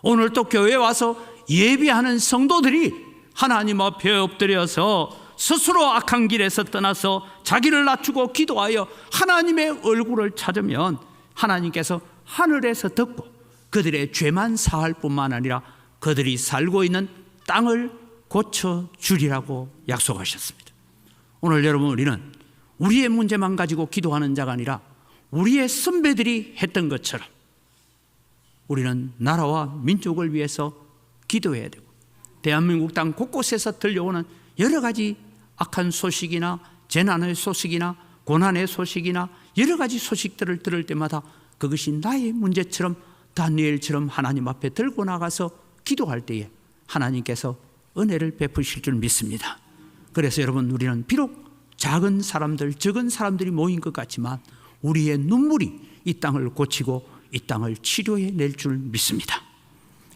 오늘 또 교회에 와서 예배하는 성도들이 하나님 앞에 엎드려서 스스로 악한 길에서 떠나서 자기를 낮추고 기도하여 하나님의 얼굴을 찾으면 하나님께서 하늘에서 듣고 그들의 죄만 사할 뿐만 아니라 그들이 살고 있는 땅을 고쳐주리라고 약속하셨습니다. 오늘 여러분, 우리는 우리의 문제만 가지고 기도하는 자가 아니라 우리의 선배들이 했던 것처럼 우리는 나라와 민족을 위해서 기도해야 되고, 대한민국 땅 곳곳에서 들려오는 여러 가지 악한 소식이나 재난의 소식이나 고난의 소식이나 여러 가지 소식들을 들을 때마다 그것이 나의 문제처럼 다니엘처럼 하나님 앞에 들고 나가서 기도할 때에 하나님께서 은혜를 베푸실 줄 믿습니다. 그래서 여러분, 우리는 비록 작은 사람들, 적은 사람들이 모인 것 같지만 우리의 눈물이 이 땅을 고치고 이 땅을 치료해 낼 줄 믿습니다.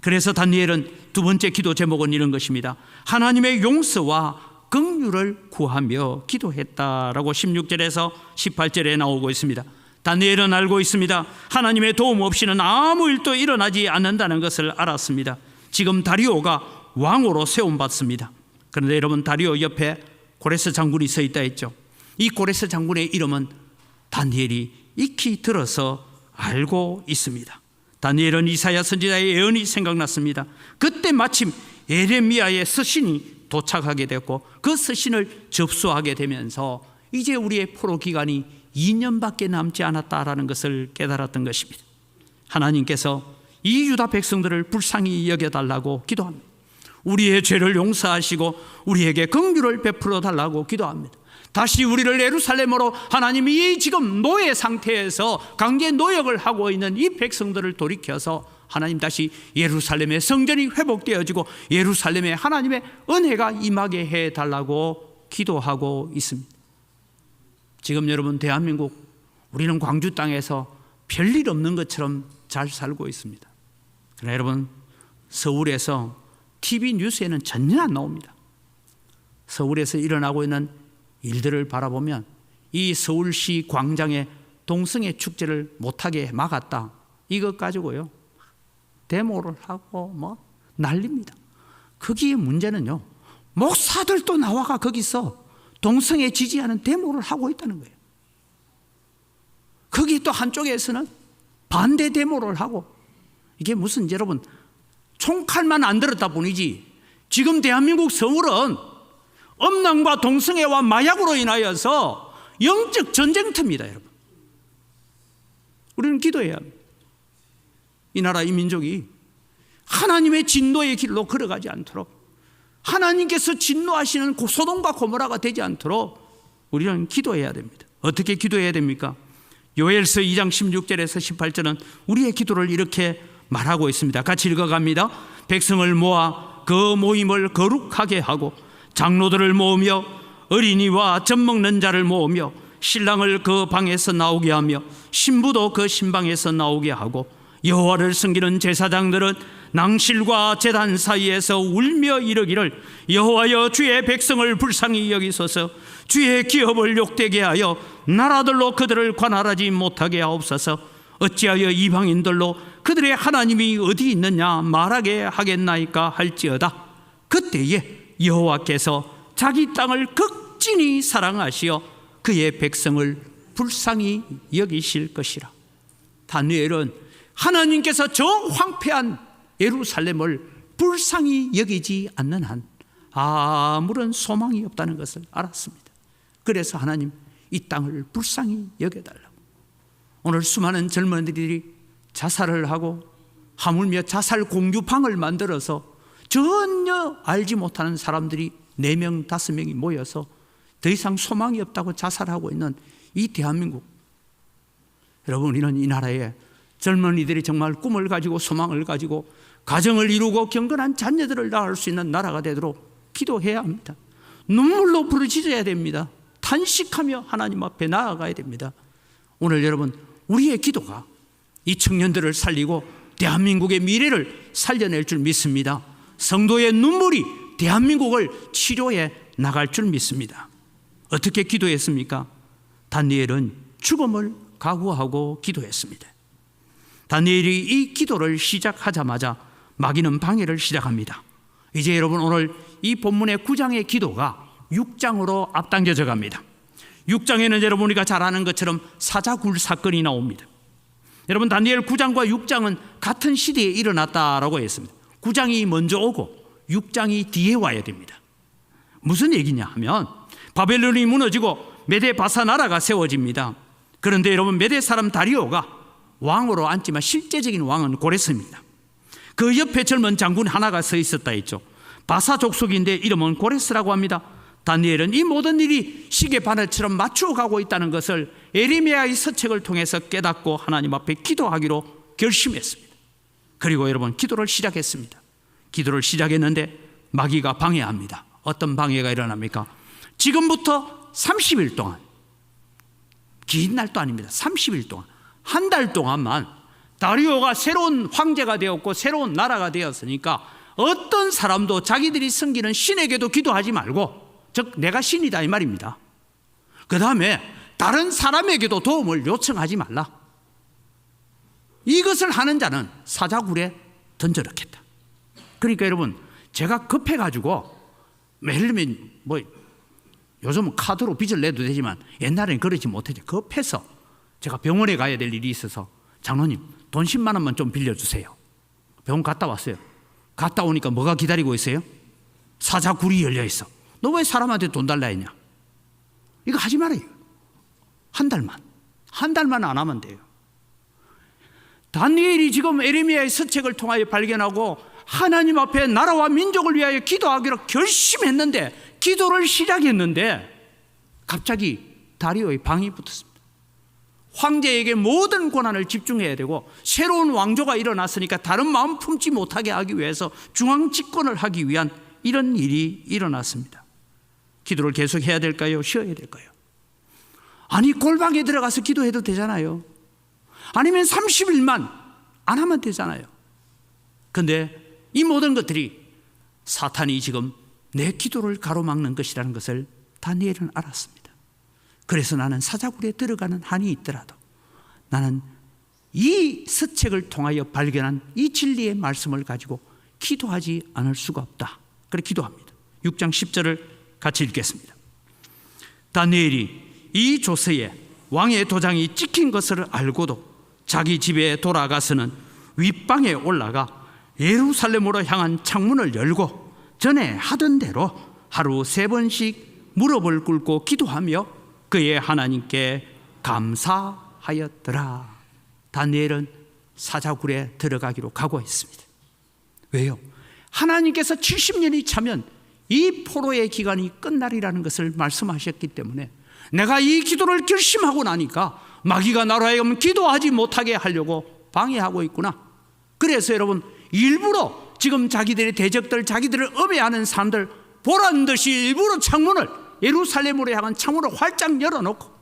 그래서 다니엘은 두 번째 기도 제목은 이런 것입니다. 하나님의 용서와 긍휼을 구하며 기도했다라고 16절에서 18절에 나오고 있습니다. 다니엘은 알고 있습니다. 하나님의 도움 없이는 아무 일도 일어나지 않는다는 것을 알았습니다. 지금 다리오가 왕으로 세움받습니다. 그런데 여러분, 다리오 옆에 고레스 장군이 서 있다 했죠. 이 고레스 장군의 이름은 다니엘이 익히 들어서 알고 있습니다. 다니엘은 이사야 선지자의 예언이 생각났습니다. 그때 마침 예레미야의 서신이 도착하게 됐고 그 서신을 접수하게 되면서 이제 우리의 포로 기간이 2년밖에 남지 않았다라는 것을 깨달았던 것입니다. 하나님께서 이 유다 백성들을 불쌍히 여겨달라고 기도합니다. 우리의 죄를 용서하시고 우리에게 긍휼을 베풀어 달라고 기도합니다. 다시 우리를 예루살렘으로, 하나님이 지금 노예 상태에서 강제 노역을 하고 있는 이 백성들을 돌이켜서 하나님 다시 예루살렘의 성전이 회복되어지고 예루살렘에 하나님의 은혜가 임하게 해달라고 기도하고 있습니다. 지금 여러분, 대한민국, 우리는 광주 땅에서 별일 없는 것처럼 잘 살고 있습니다. 그러나 여러분, 서울에서 TV 뉴스에는 전혀 안 나옵니다. 서울에서 일어나고 있는 일들을 바라보면 이 서울시 광장에 동성애 축제를 못하게 막았다, 이것 가지고요 데모를 하고 뭐 난립니다. 거기에 문제는요, 목사들도 나와가 거기서 동성애 지지하는 데모를 하고 있다는 거예요. 거기 또 한쪽에서는 반대 데모를 하고, 이게 무슨, 여러분, 총칼만 안 들었다 뿐이지 지금 대한민국 서울은 음란과 동성애와 마약으로 인하여서 영적 전쟁터입니다. 여러분, 우리는 기도해야 합니다. 이 나라, 이 민족이 하나님의 진노의 길로 걸어가지 않도록, 하나님께서 진노하시는 소돔과 고모라가 되지 않도록 우리는 기도해야 됩니다. 어떻게 기도해야 됩니까? 요엘서 2장 16절에서 18절은 우리의 기도를 이렇게 말하고 있습니다. 같이 읽어갑니다. 백성을 모아 그 모임을 거룩하게 하고 장로들을 모으며 어린이와 젖 먹는 자를 모으며 신랑을 그 방에서 나오게 하며 신부도 그 신방에서 나오게 하고 여호와를 섬기는 제사장들은 낭실과 제단 사이에서 울며 이르기를 여호와여 주의 백성을 불쌍히 여기소서 주의 기업을 욕되게 하여 나라들로 그들을 관할하지 못하게 하옵소서 어찌하여 이방인들로 그들의 하나님이 어디 있느냐 말하게 하겠나이까 할지어다 그때에 여호와께서 자기 땅을 극진히 사랑하시어 그의 백성을 불쌍히 여기실 것이라. 다니엘은 하나님께서 저 황폐한 예루살렘을 불쌍히 여기지 않는 한 아무런 소망이 없다는 것을 알았습니다. 그래서 하나님, 이 땅을 불쌍히 여겨달라고. 오늘 수많은 젊은이들이 자살을 하고 하물며 자살 공유방을 만들어서 전혀 알지 못하는 사람들이 4명, 5명이 모여서 더 이상 소망이 없다고 자살하고 있는 이 대한민국, 여러분, 우리는 이 나라에 젊은이들이 정말 꿈을 가지고 소망을 가지고 가정을 이루고 경건한 자녀들을 낳을 수 있는 나라가 되도록 기도해야 합니다. 눈물로 부르짖어야 됩니다. 탄식하며 하나님 앞에 나아가야 됩니다. 오늘 여러분, 우리의 기도가 이 청년들을 살리고 대한민국의 미래를 살려낼 줄 믿습니다. 성도의 눈물이 대한민국을 치료해 나갈 줄 믿습니다. 어떻게 기도했습니까? 다니엘은 죽음을 각오하고 기도했습니다. 다니엘이 이 기도를 시작하자마자 마귀는 방해를 시작합니다. 이제 여러분, 오늘 이 본문의 9장의 기도가 6장으로 앞당겨져 갑니다. 6장에는 여러분, 우리가 잘 아는 것처럼 사자굴 사건이 나옵니다. 여러분, 다니엘 9장과 6장은 같은 시대에 일어났다라고 했습니다. 9장이 먼저 오고 6장이 뒤에 와야 됩니다. 무슨 얘기냐 하면 바벨론이 무너지고 메데 바사 나라가 세워집니다. 그런데 여러분, 메데 사람 다리오가 왕으로 앉지만 실제적인 왕은 고레스입니다. 그 옆에 젊은 장군 하나가 서 있었다 했죠. 바사 족속인데 이름은 고레스라고 합니다. 다니엘은 이 모든 일이 시계바늘처럼 맞추어 가고 있다는 것을 에레미야의 서책을 통해서 깨닫고 하나님 앞에 기도하기로 결심했습니다. 그리고 여러분, 기도를 시작했습니다. 기도를 시작했는데 마귀가 방해합니다. 어떤 방해가 일어납니까? 지금부터 30일 동안, 긴 날도 아닙니다. 30일 동안, 한 달 동안만 다리오가 새로운 황제가 되었고 새로운 나라가 되었으니까 어떤 사람도 자기들이 섬기는 신에게도 기도하지 말고, 즉 내가 신이다 이 말입니다. 그 다음에 다른 사람에게도 도움을 요청하지 말라. 이것을 하는 자는 사자굴에 던져넣겠다. 그러니까 여러분, 제가 급해가지고, 예를 들면 뭐 요즘은 카드로 빚을 내도 되지만 옛날에는 그러지 못했죠. 급해서 제가 병원에 가야 될 일이 있어서, 장로님 돈 10만 원만 좀 빌려주세요. 병원 갔다 왔어요. 갔다 오니까 뭐가 기다리고 있어요? 사자굴이 열려 있어. 너 왜 사람한테 돈 달라 했냐? 이거 하지 말아요. 한 달만 안 하면 돼요. 다니엘이 지금 에레미야의 서책을 통하여 발견하고 하나님 앞에 나라와 민족을 위하여 기도하기로 결심했는데, 기도를 시작했는데 갑자기 다리오의 방이 붙었습니다. 황제에게 모든 권한을 집중해야 되고 새로운 왕조가 일어났으니까 다른 마음 품지 못하게 하기 위해서 중앙 집권을 하기 위한 이런 일이 일어났습니다. 기도를 계속 해야 될까요? 쉬어야 될까요? 아니, 골방에 들어가서 기도해도 되잖아요. 아니면 30일만 안 하면 되잖아요. 그런데 이 모든 것들이 사탄이 지금 내 기도를 가로막는 것이라는 것을 다니엘은 알았습니다. 그래서 나는 사자굴에 들어가는 한이 있더라도 나는 이 서책을 통하여 발견한 이 진리의 말씀을 가지고 기도하지 않을 수가 없다. 그렇게 기도합니다. 6장 10절을 같이 읽겠습니다. 다니엘이 이 조서에 왕의 도장이 찍힌 것을 알고도 자기 집에 돌아가서는 윗방에 올라가 예루살렘으로 향한 창문을 열고 전에 하던 대로 하루 3번씩 무릎을 꿇고 기도하며 그의 하나님께 감사하였더라. 다니엘은 사자굴에 들어가기로 각오했습니다. 왜요? 하나님께서 70년이 차면 이 포로의 기간이 끝날이라는 것을 말씀하셨기 때문에 내가 이 기도를 결심하고 나니까 마귀가 나로 하여금 기도하지 못하게 하려고 방해하고 있구나. 그래서 여러분, 일부러 지금 자기들의 대적들, 자기들을 음해하는 사람들 보란 듯이 일부러 창문을, 예루살렘으로 향한 창문을 활짝 열어놓고,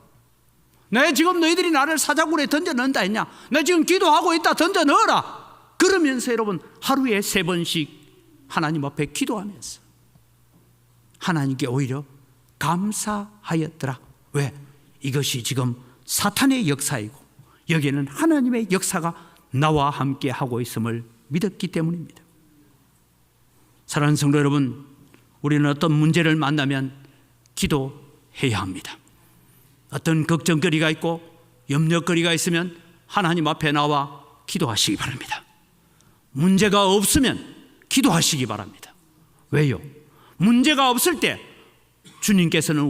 내 지금 너희들이 나를 사자굴에 던져 넣는다 했냐? 나 지금 기도하고 있다, 던져 넣어라. 그러면서 여러분, 하루에 3번씩 하나님 앞에 기도하면서 하나님께 오히려 감사하였더라. 왜? 이것이 지금 사탄의 역사이고 여기에는 하나님의 역사가 나와 함께 하고 있음을 믿었기 때문입니다. 사랑하는 성도 여러분, 우리는 어떤 문제를 만나면 기도해야 합니다. 어떤 걱정거리가 있고 염려거리가 있으면 하나님 앞에 나와 기도하시기 바랍니다. 문제가 없으면 기도하시기 바랍니다. 왜요? 문제가 없을 때 주님께서는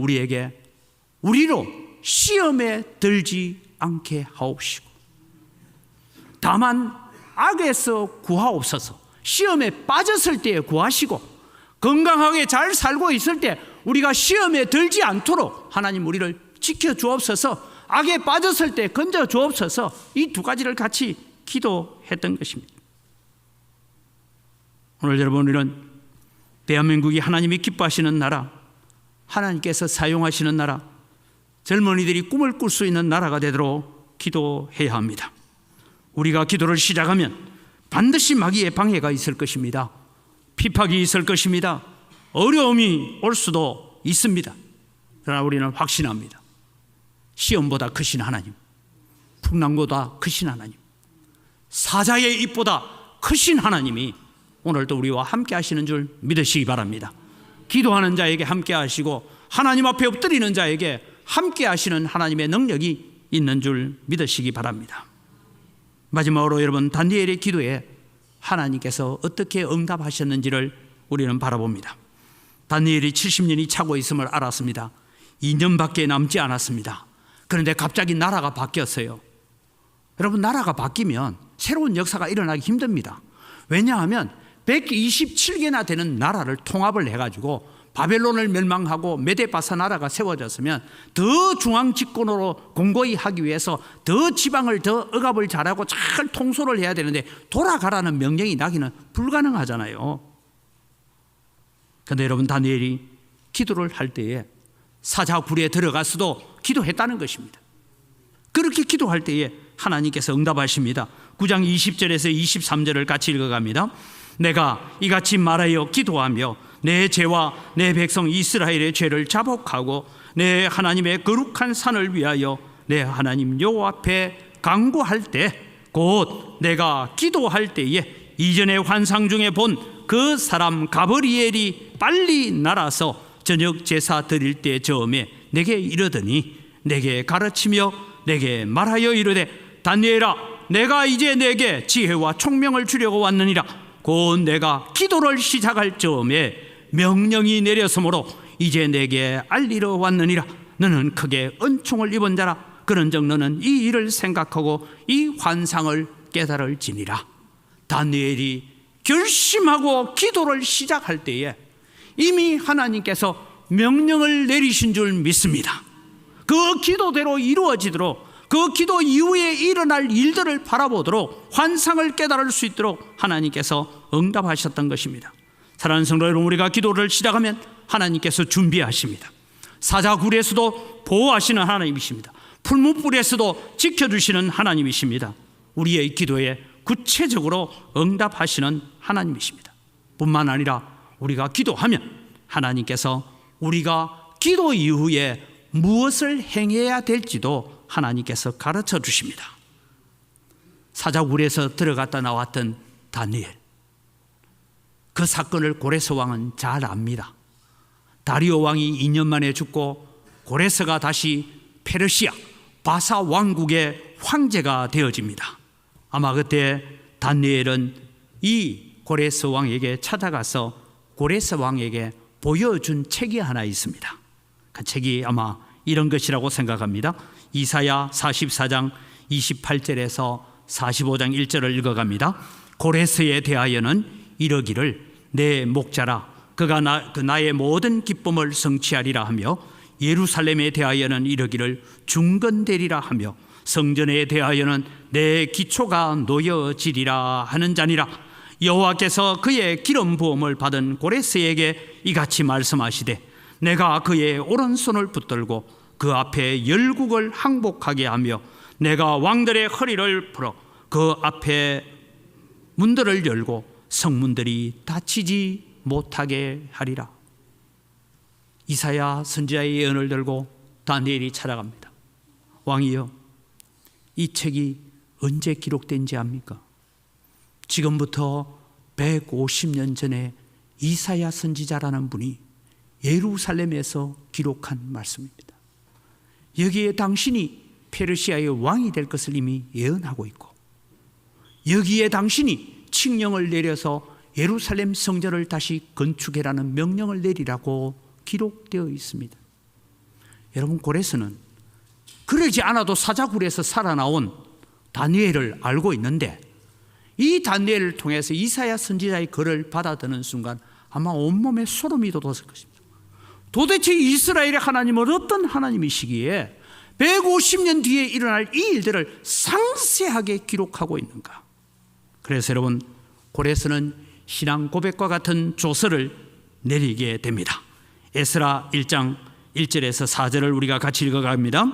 우리로 시험에 들지 않게 하옵시고 다만 악에서 구하옵소서. 시험에 빠졌을 때에 구하시고 건강하게 잘 살고 있을 때 우리가 시험에 들지 않도록 하나님 우리를 지켜주옵소서. 악에 빠졌을 때 건져주옵소서. 이 2가지를 같이 기도했던 것입니다. 오늘 여러분, 우리는 대한민국이 하나님이 기뻐하시는 나라, 하나님께서 사용하시는 나라, 젊은이들이 꿈을 꿀 수 있는 나라가 되도록 기도해야 합니다. 우리가 기도를 시작하면 반드시 마귀의 방해가 있을 것입니다. 핍박이 있을 것입니다. 어려움이 올 수도 있습니다. 그러나 우리는 확신합니다. 시험보다 크신 하나님, 풍랑보다 크신 하나님, 사자의 입보다 크신 하나님이 오늘도 우리와 함께 하시는 줄 믿으시기 바랍니다. 기도하는 자에게 함께 하시고 하나님 앞에 엎드리는 자에게 함께 하시는 하나님의 능력이 있는 줄 믿으시기 바랍니다. 마지막으로 여러분, 다니엘의 기도에 하나님께서 어떻게 응답하셨는지를 우리는 바라봅니다. 다니엘이 70년이 차고 있음을 알았습니다. 2년밖에 남지 않았습니다. 그런데 갑자기 나라가 바뀌었어요. 여러분, 나라가 바뀌면 새로운 역사가 일어나기 힘듭니다. 왜냐하면 127개나 되는 나라를 통합을 해가지고 바벨론을 멸망하고 메데바사 나라가 세워졌으면 더 중앙 집권으로 공고히 하기 위해서 더 지방을 더 억압을 잘하고 잘 통솔을 해야 되는데 돌아가라는 명령이 나기는 불가능하잖아요. 그런데 여러분, 다니엘이 기도를 할 때에 사자굴에 들어가서도 기도했다는 것입니다. 그렇게 기도할 때에 하나님께서 응답하십니다. 9장 20절에서 23절을 같이 읽어갑니다. 내가 이같이 말하여 기도하며 내 죄와 내 백성 이스라엘의 죄를 자복하고 내 하나님의 거룩한 산을 위하여 내 하나님 여호와 앞에 간구할 때 곧 내가 기도할 때에 이전의 환상 중에 본 그 사람 가브리엘이 빨리 날아서 저녁 제사 드릴 때 저음에 내게 이르더니 내게 가르치며 내게 말하여 이르되 다니엘아, 내가 이제 내게 지혜와 총명을 주려고 왔느니라. 곧 내가 기도를 시작할 즈음에 명령이 내렸으므로 이제 내게 알리러 왔느니라. 너는 크게 은총을 입은 자라. 그런즉 너는 이 일을 생각하고 이 환상을 깨달을지니라. 다니엘이 결심하고 기도를 시작할 때에 이미 하나님께서 명령을 내리신 줄 믿습니다. 그 기도대로 이루어지도록, 그 기도 이후에 일어날 일들을 바라보도록, 환상을 깨달을 수 있도록 하나님께서 응답하셨던 것입니다. 사랑하는 성도 여러분, 우리가 기도를 시작하면 하나님께서 준비하십니다. 사자굴에서도 보호하시는 하나님이십니다. 풀무불에서도 지켜주시는 하나님이십니다. 우리의 기도에 구체적으로 응답하시는 하나님이십니다. 뿐만 아니라 우리가 기도하면 하나님께서 우리가 기도 이후에 무엇을 행해야 될지도 하나님께서 가르쳐 주십니다. 사자굴에서 들어갔다 나왔던 다니엘, 그 사건을 고레스 왕은 잘 압니다. 다리오 왕이 2년 만에 죽고 고레스가 다시 페르시아 바사 왕국의 황제가 되어집니다. 아마 그때 다니엘은 이 고레스 왕에게 찾아가서 고레스 왕에게 보여준 책이 하나 있습니다. 그 책이 아마 이런 것이라고 생각합니다. 이사야 44장 28절에서 45장 1절을 읽어갑니다. 고레스에 대하여는 이러기를 내 목자라 그가 나의 모든 기쁨을 성취하리라 하며, 예루살렘에 대하여는 이러기를 중건되리라 하며, 성전에 대하여는 내 기초가 놓여지리라 하는 자니라. 여호와께서 그의 기름 부음을 받은 고레스에게 이같이 말씀하시되 내가 그의 오른손을 붙들고 그 앞에 열국을 항복하게 하며 내가 왕들의 허리를 풀어 그 앞에 문들을 열고 성문들이 닫히지 못하게 하리라. 이사야 선지자의 예언을 들고 다니엘이 찾아갑니다. 왕이여, 이 책이 언제 기록된지 압니까? 지금부터 150년 전에 이사야 선지자라는 분이 예루살렘에서 기록한 말씀입니다. 여기에 당신이 페르시아의 왕이 될 것을 이미 예언하고 있고, 여기에 당신이 칙령을 내려서 예루살렘 성전을 다시 건축해라는 명령을 내리라고 기록되어 있습니다. 여러분, 고레스는 그러지 않아도 사자굴에서 살아나온 다니엘을 알고 있는데, 이 다니엘을 통해서 이사야 선지자의 글을 받아드는 순간 아마 온몸에 소름이 돋았을 것입니다. 도대체 이스라엘의 하나님은 어떤 하나님이시기에 150년 뒤에 일어날 이 일들을 상세하게 기록하고 있는가? 그래서 여러분, 고레스는 신앙 고백과 같은 조서를 내리게 됩니다. 에스라 1장 1절에서 4절을 우리가 같이 읽어갑니다.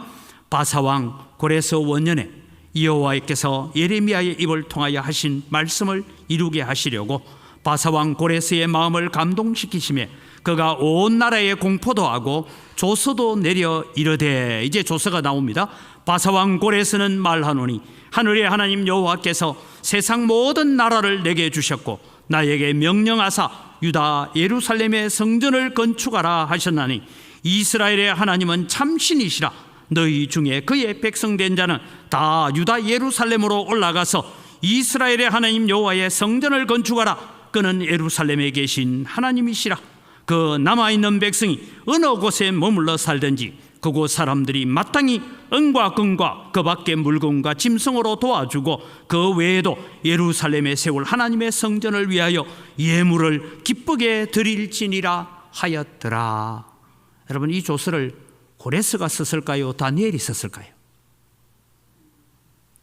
바사왕 고레스 원년에 여호와께서 예레미야의 입을 통하여 하신 말씀을 이루게 하시려고 바사왕 고레스의 마음을 감동시키시며 그가 온 나라에 공포도 하고 조서도 내려 이르되, 이제 조서가 나옵니다. 바사왕 고레스는 말하노니 하늘의 하나님 여호와께서 세상 모든 나라를 내게 주셨고 나에게 명령하사 유다 예루살렘의 성전을 건축하라 하셨나니 이스라엘의 하나님은 참신이시라. 너희 중에 그의 백성된 자는 다 유다 예루살렘으로 올라가서 이스라엘의 하나님 여호와의 성전을 건축하라. 그는 예루살렘에 계신 하나님이시라. 그 남아있는 백성이 어느 곳에 머물러 살든지 그곳 사람들이 마땅히 은과 금과 그 밖의 물건과 짐승으로 도와주고 그 외에도 예루살렘에 세울 하나님의 성전을 위하여 예물을 기쁘게 드릴지니라 하였더라. 여러분, 이 조서를 고레스가 썼을까요? 다니엘이 썼을까요?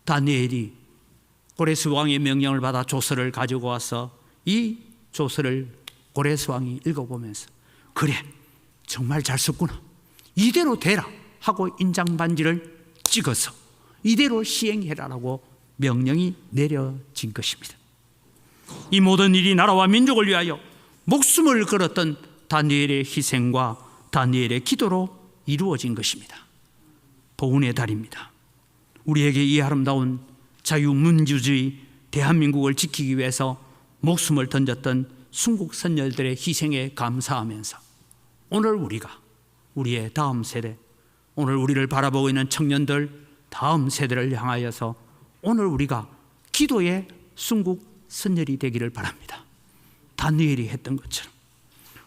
다니엘이 고레스 왕의 명령을 받아 조서를 가지고 와서 이 조서를 고레스 왕이 읽어보면서 그래, 정말 잘 썼구나, 이대로 되라 하고 인장반지를 찍어서 이대로 시행해라라고 명령이 내려진 것입니다. 이 모든 일이 나라와 민족을 위하여 목숨을 걸었던 다니엘의 희생과 다니엘의 기도로 이루어진 것입니다. 보훈의 달입니다. 우리에게 이 아름다운 자유민주주의 대한민국을 지키기 위해서 목숨을 던졌던 순국 선열들의 희생에 감사하면서 오늘 우리가 우리의 다음 세대, 오늘 우리를 바라보고 있는 청년들 다음 세대를 향하여서 오늘 우리가 기도의 순국 선열이 되기를 바랍니다. 다니엘이 했던 것처럼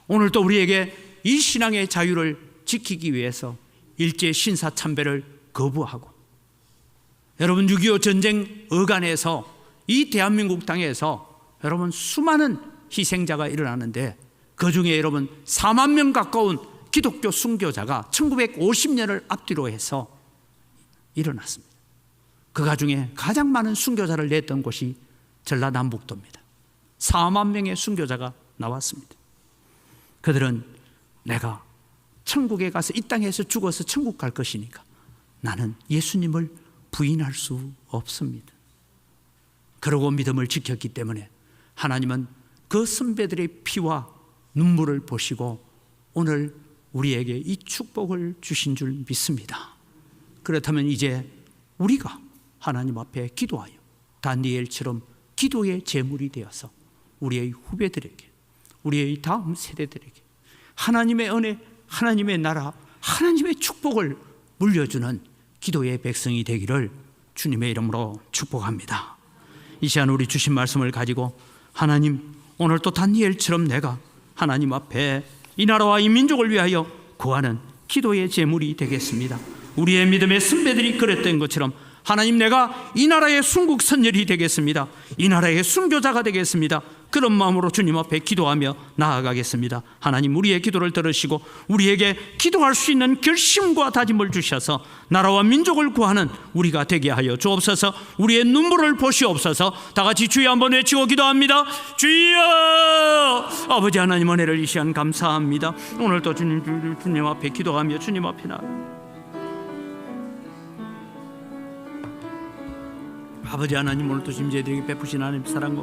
오늘 또 우리에게 이 신앙의 자유를 지키기 위해서 일제 신사 참배를 거부하고, 여러분 6.25 전쟁 어간에서 이 대한민국 땅에서 여러분 수많은 희생자가 일어나는데 그 중에 여러분 4만 명 가까운 기독교 순교자가 1950년을 앞뒤로 해서 일어났습니다. 그 중에 가장 많은 순교자를 냈던 곳이 전라남북도입니다. 4만 명의 순교자가 나왔습니다. 그들은 내가 천국에 가서 이 땅에서 죽어서 천국 갈 것이니까 나는 예수님을 부인할 수 없습니다. 그러고 믿음을 지켰기 때문에 하나님은 그 선배들의 피와 눈물을 보시고 오늘 우리에게 이 축복을 주신 줄 믿습니다. 그렇다면 이제 우리가 하나님 앞에 기도하여 다니엘처럼 기도의 제물이 되어서 우리의 후배들에게, 우리의 다음 세대들에게 하나님의 은혜, 하나님의 나라, 하나님의 축복을 물려주는 기도의 백성이 되기를 주님의 이름으로 축복합니다. 이 시간 우리 주신 말씀을 가지고 하나님, 오늘 또 다니엘처럼 내가 하나님 앞에 이 나라와 이 민족을 위하여 구하는 기도의 제물이 되겠습니다. 우리의 믿음의 선배들이 그랬던 것처럼 하나님, 내가 이 나라의 순국 선열이 되겠습니다. 이 나라의 순교자가 되겠습니다. 그런 마음으로 주님 앞에 기도하며 나아가겠습니다. 하나님, 우리의 기도를 들으시고 우리에게 기도할 수 있는 결심과 다짐을 주셔서 나라와 민족을 구하는 우리가 되게 하여 주옵소서. 우리의 눈물을 보시옵소서. 다 같이 주여 한번 외치고 기도합니다. 주여! 아버지 하나님, 은혜를 이 시간 감사합니다. 오늘 또 주님 앞에 기도하며 주님 앞에 나아갑니다. 아버지 하나님, 오늘도 지금 저희들에게 베푸신 하나님 사랑과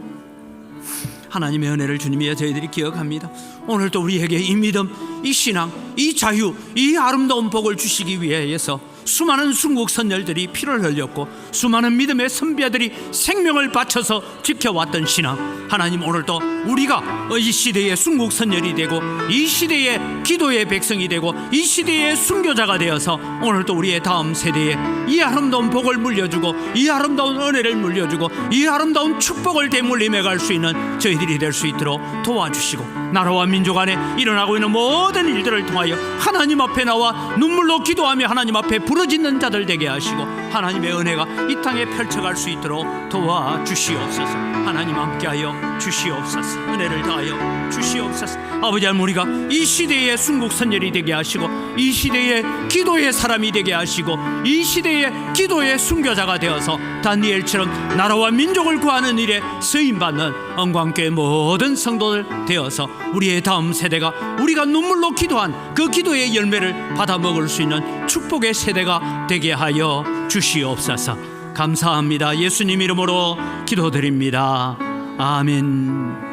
하나님의 은혜를 주님이여 저희들이 기억합니다. 오늘도 우리에게 이 믿음, 이 신앙, 이 자유, 이 아름다운 복을 주시기 위해서 수많은 순국 선열들이 피를 흘렸고 수많은 믿음의 선배들이 생명을 바쳐서 지켜왔던 신앙, 하나님, 오늘도 우리가 이 시대의 순국 선열이 되고 이 시대의 기도의 백성이 되고 이 시대의 순교자가 되어서 오늘도 우리의 다음 세대에 이 아름다운 복을 물려주고 이 아름다운 은혜를 물려주고 이 아름다운 축복을 되물림해 갈 수 있는 저희들이 될 수 있도록 도와주시고 나라와 민족 안에 일어나고 있는 모든 일들을 통하여 하나님 앞에 나와 눈물로 기도하며 하나님 앞에 부르짖는 자들 되게 하시고 하나님의 은혜가 이 땅에 펼쳐갈 수 있도록 도와주시옵소서. 하나님 함께하여 주시옵소서. 은혜를 다하여 주시옵소서. 아버지 하나님, 우리가 이 시대의 순국 선열이 되게 하시고 이 시대의 기도의 사람이 되게 하시고 이 시대의 기도의 순교자가 되어서 다니엘처럼 나라와 민족을 구하는 일에 쓰임받는 영광교회 모든 성도들 되어서 우리의 다음 세대가 우리가 눈물로 기도한 그 기도의 열매를 받아 먹을 수 있는 축복의 세대가 되게 하여 주시옵소서. 감사합니다. 예수님 이름으로 기도드립니다. 아멘.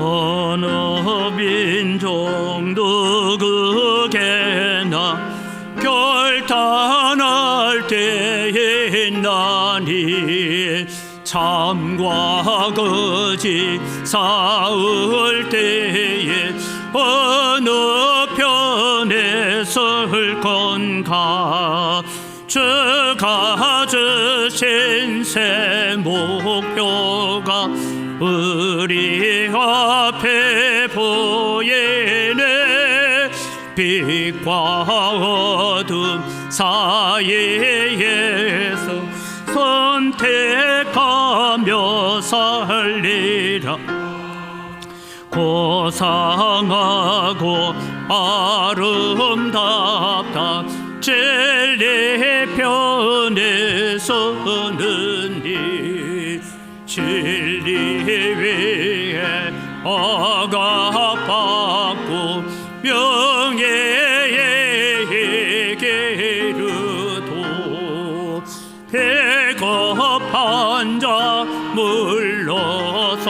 어느 민족 누구게나 결단할 때에 있나니 참과 거짓 싸울 때에 어느 편에 설 건가 주가 주신 새 목표가 우리 앞에 보이네. 빛과 어둠 사이에서 선택하며 살리라. 고상하고 아름답다 진리 편에 서는 이 진리 위에 억압받고 명예의 길으도 배급한 자 물러서나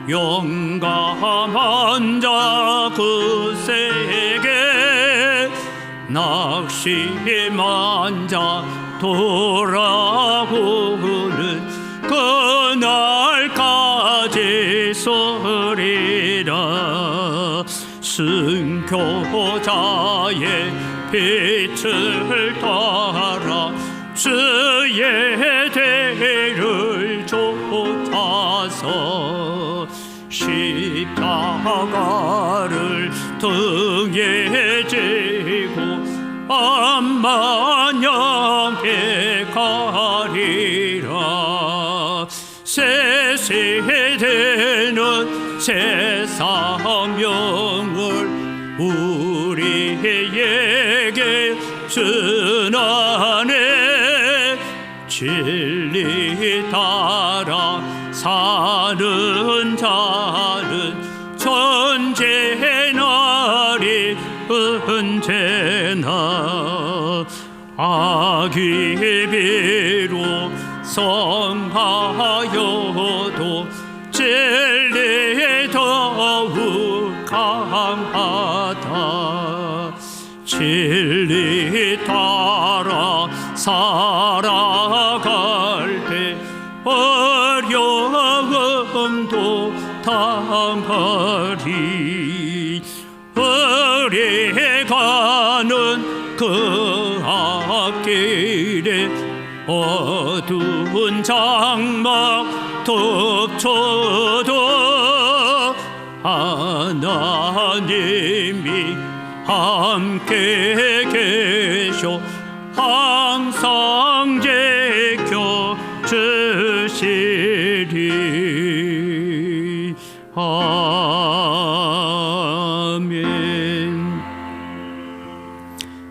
용감한 자 그세게 낙심한 자 돌아오는 그날까지 서리라. 순교자의 빛을 따라 주의 대를 쫓아서 십자가를 등에 지고 암만영에 가리라. 새 세대는 새 사명을 우리의 순환에 진리 따라 사는 자는 존재나리 언제나 악이 비로 성하여도 진리 더욱 강하다. 진리 따라 살아갈 때 어려움도 당하리. 오래가는 그 앞길에 어두운 장막 덮쳐도 하나님이 함께 계셔 항상 지켜 주시리. 아멘.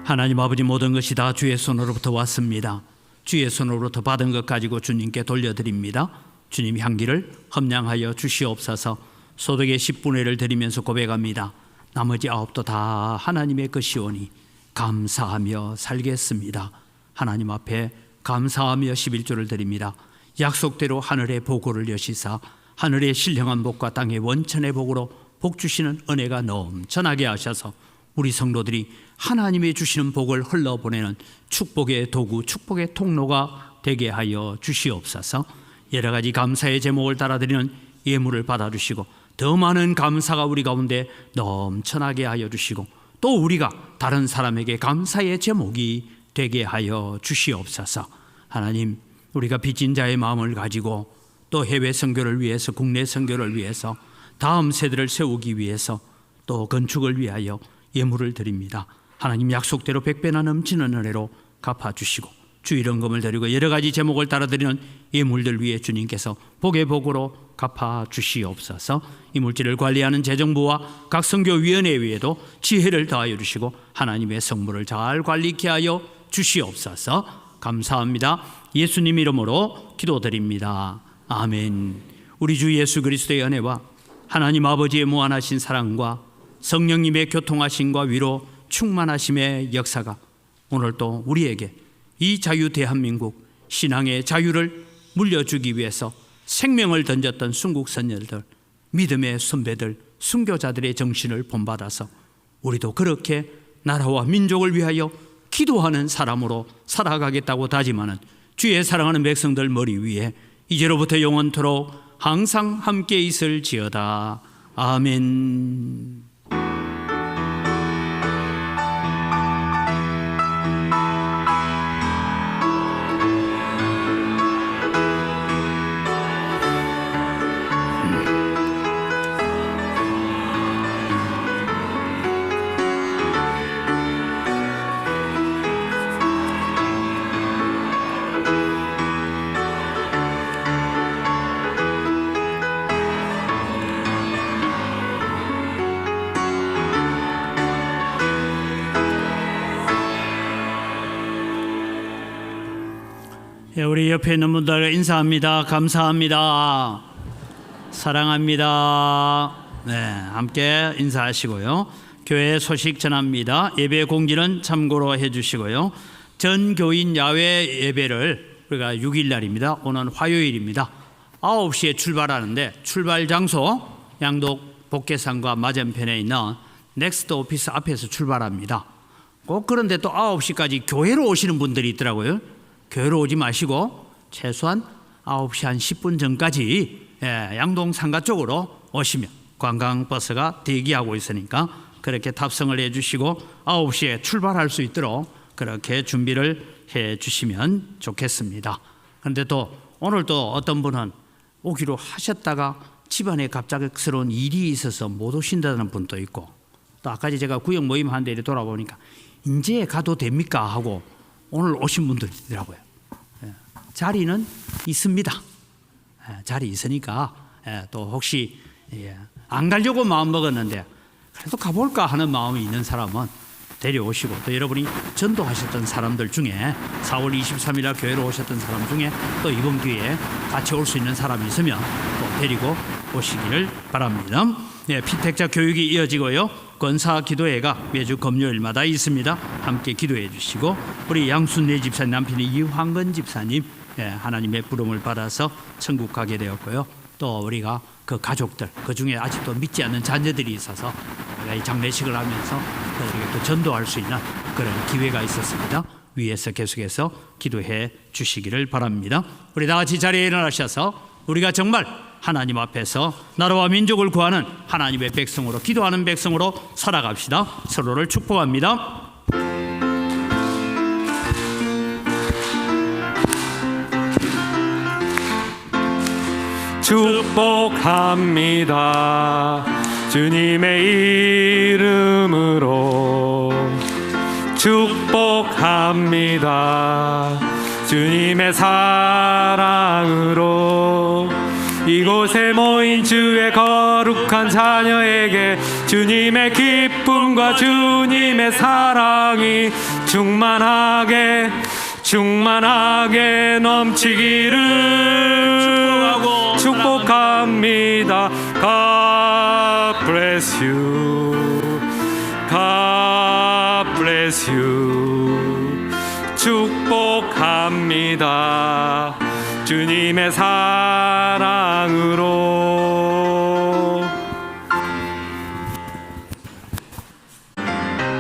하나님 아버지, 모든 것이 다 주의 손으로부터 왔습니다. 주의 손으로부터 받은 것 가지고 주님께 돌려드립니다. 주님 향기를 험량하여 주시옵소서. 소득의 10분의 1을 드리면서 고백합니다. 나머지 9도 다 하나님의 것이오니 감사하며 살겠습니다. 하나님 앞에 감사하며 11조를 드립니다. 약속대로 하늘의 보고를 여시사 하늘의 신령한 복과 땅의 원천의 복으로 복 주시는 은혜가 넘쳐나게 하셔서 우리 성도들이 하나님이 주시는 복을 흘러보내는 축복의 도구, 축복의 통로가 되게 하여 주시옵소서. 여러 가지 감사의 제목을 따라드리는 예물을 받아주시고 더 많은 감사가 우리 가운데 넘쳐나게 하여 주시고 또 우리가 다른 사람에게 감사의 제목이 되게 하여 주시옵소서. 하나님, 우리가 빚진 자의 마음을 가지고 또 해외 선교를 위해서, 국내 선교를 위해서, 다음 세대를 세우기 위해서, 또 건축을 위하여 예물을 드립니다. 하나님, 약속대로 100배나 넘치는 은혜로 갚아주시고 주 이런금을 드리고 여러 가지 제목을 따라드리는 예물들 위에 주님께서 복의 복으로 갚아주시옵소서. 이 물질을 관리하는 재정부와 각 선교위원회 위에도 지혜를 더하여 주시고 하나님의 성물을 잘 관리케 하여 주시옵소서. 감사합니다. 예수님 이름으로 기도드립니다. 아멘. 우리 주 예수 그리스도의 은혜와 하나님 아버지의 무한하신 사랑과 성령님의 교통하심과 위로 충만하심의 역사가 오늘도 우리에게 이 자유 대한민국 신앙의 자유를 물려주기 위해서 생명을 던졌던 순국 선열들, 믿음의 선배들, 순교자들의 정신을 본받아서 우리도 그렇게 나라와 민족을 위하여 기도하는 사람으로 살아가겠다고 다짐하는 주의 사랑하는 백성들 머리 위에 이제로부터 영원토록 항상 함께 있을지어다. 아멘. 우리 옆에 있는 분들 인사합니다. 감사합니다. 사랑합니다. 네, 함께 인사하시고요. 교회 소식 전합니다. 예배 공지는 참고로 해주시고요. 전 교인 야외 예배를 우리가 6일 날입니다. 오늘 화요일입니다. 9시에 출발하는데 출발 장소 양독 복계산과 맞은편에 있는 넥스트 오피스 앞에서 출발합니다. 꼭 그런데 또 9시까지 교회로 오시는 분들이 있더라고요. 교회로 오지 마시고 최소한 9시 한 10분 전까지 양동 상가 쪽으로 오시면 관광버스가 대기하고 있으니까 그렇게 탑승을 해 주시고 9시에 출발할 수 있도록 그렇게 준비를 해 주시면 좋겠습니다. 그런데 또 오늘 또 어떤 분은 오기로 하셨다가 집안에 갑작스러운 일이 있어서 못 오신다는 분도 있고 또 아까 제가 구역 모임 한 데 돌아보니까 이제 가도 됩니까 하고 오늘 오신 분들이 있더라고요. 자리는 있습니다. 자리 있으니까 또 혹시 안 가려고 마음 먹었는데 그래도 가볼까 하는 마음이 있는 사람은 데려오시고 또 여러분이 전도하셨던 사람들 중에 4월 23일 날 교회로 오셨던 사람 중에 또 이번 기회에 같이 올 수 있는 사람이 있으면 또 데리고 오시기를 바랍니다. 네, 피택자 교육이 이어지고요. 권사 기도회가 매주 금요일마다 있습니다. 함께 기도해 주시고 우리 양순례 집사님 남편이 이황근 집사님 하나님의 부름을 받아서 천국 가게 되었고요. 또 우리가 그 가족들 그 중에 아직도 믿지 않는 자녀들이 있어서 우리가 이 장례식을 하면서 그들에게 또 전도할 수 있는 그런 기회가 있었습니다. 위에서 계속해서 기도해 주시기를 바랍니다. 우리 다 같이 자리에 일어나셔서 우리가 정말 하나님 앞에서 나라와 민족을 구하는 하나님의 백성으로 기도하는 백성으로 살아갑시다. 서로를 축복합니다. 축복합니다. 주님의 이름으로 축복합니다. 주님의 사랑으로 이곳에 모인 주의 거룩한 자녀에게 주님의 기쁨과 주님의 사랑이 충만하게 넘치기를 축복합니다. God bless you. God bless you. 축복합니다. 주님의 사랑으로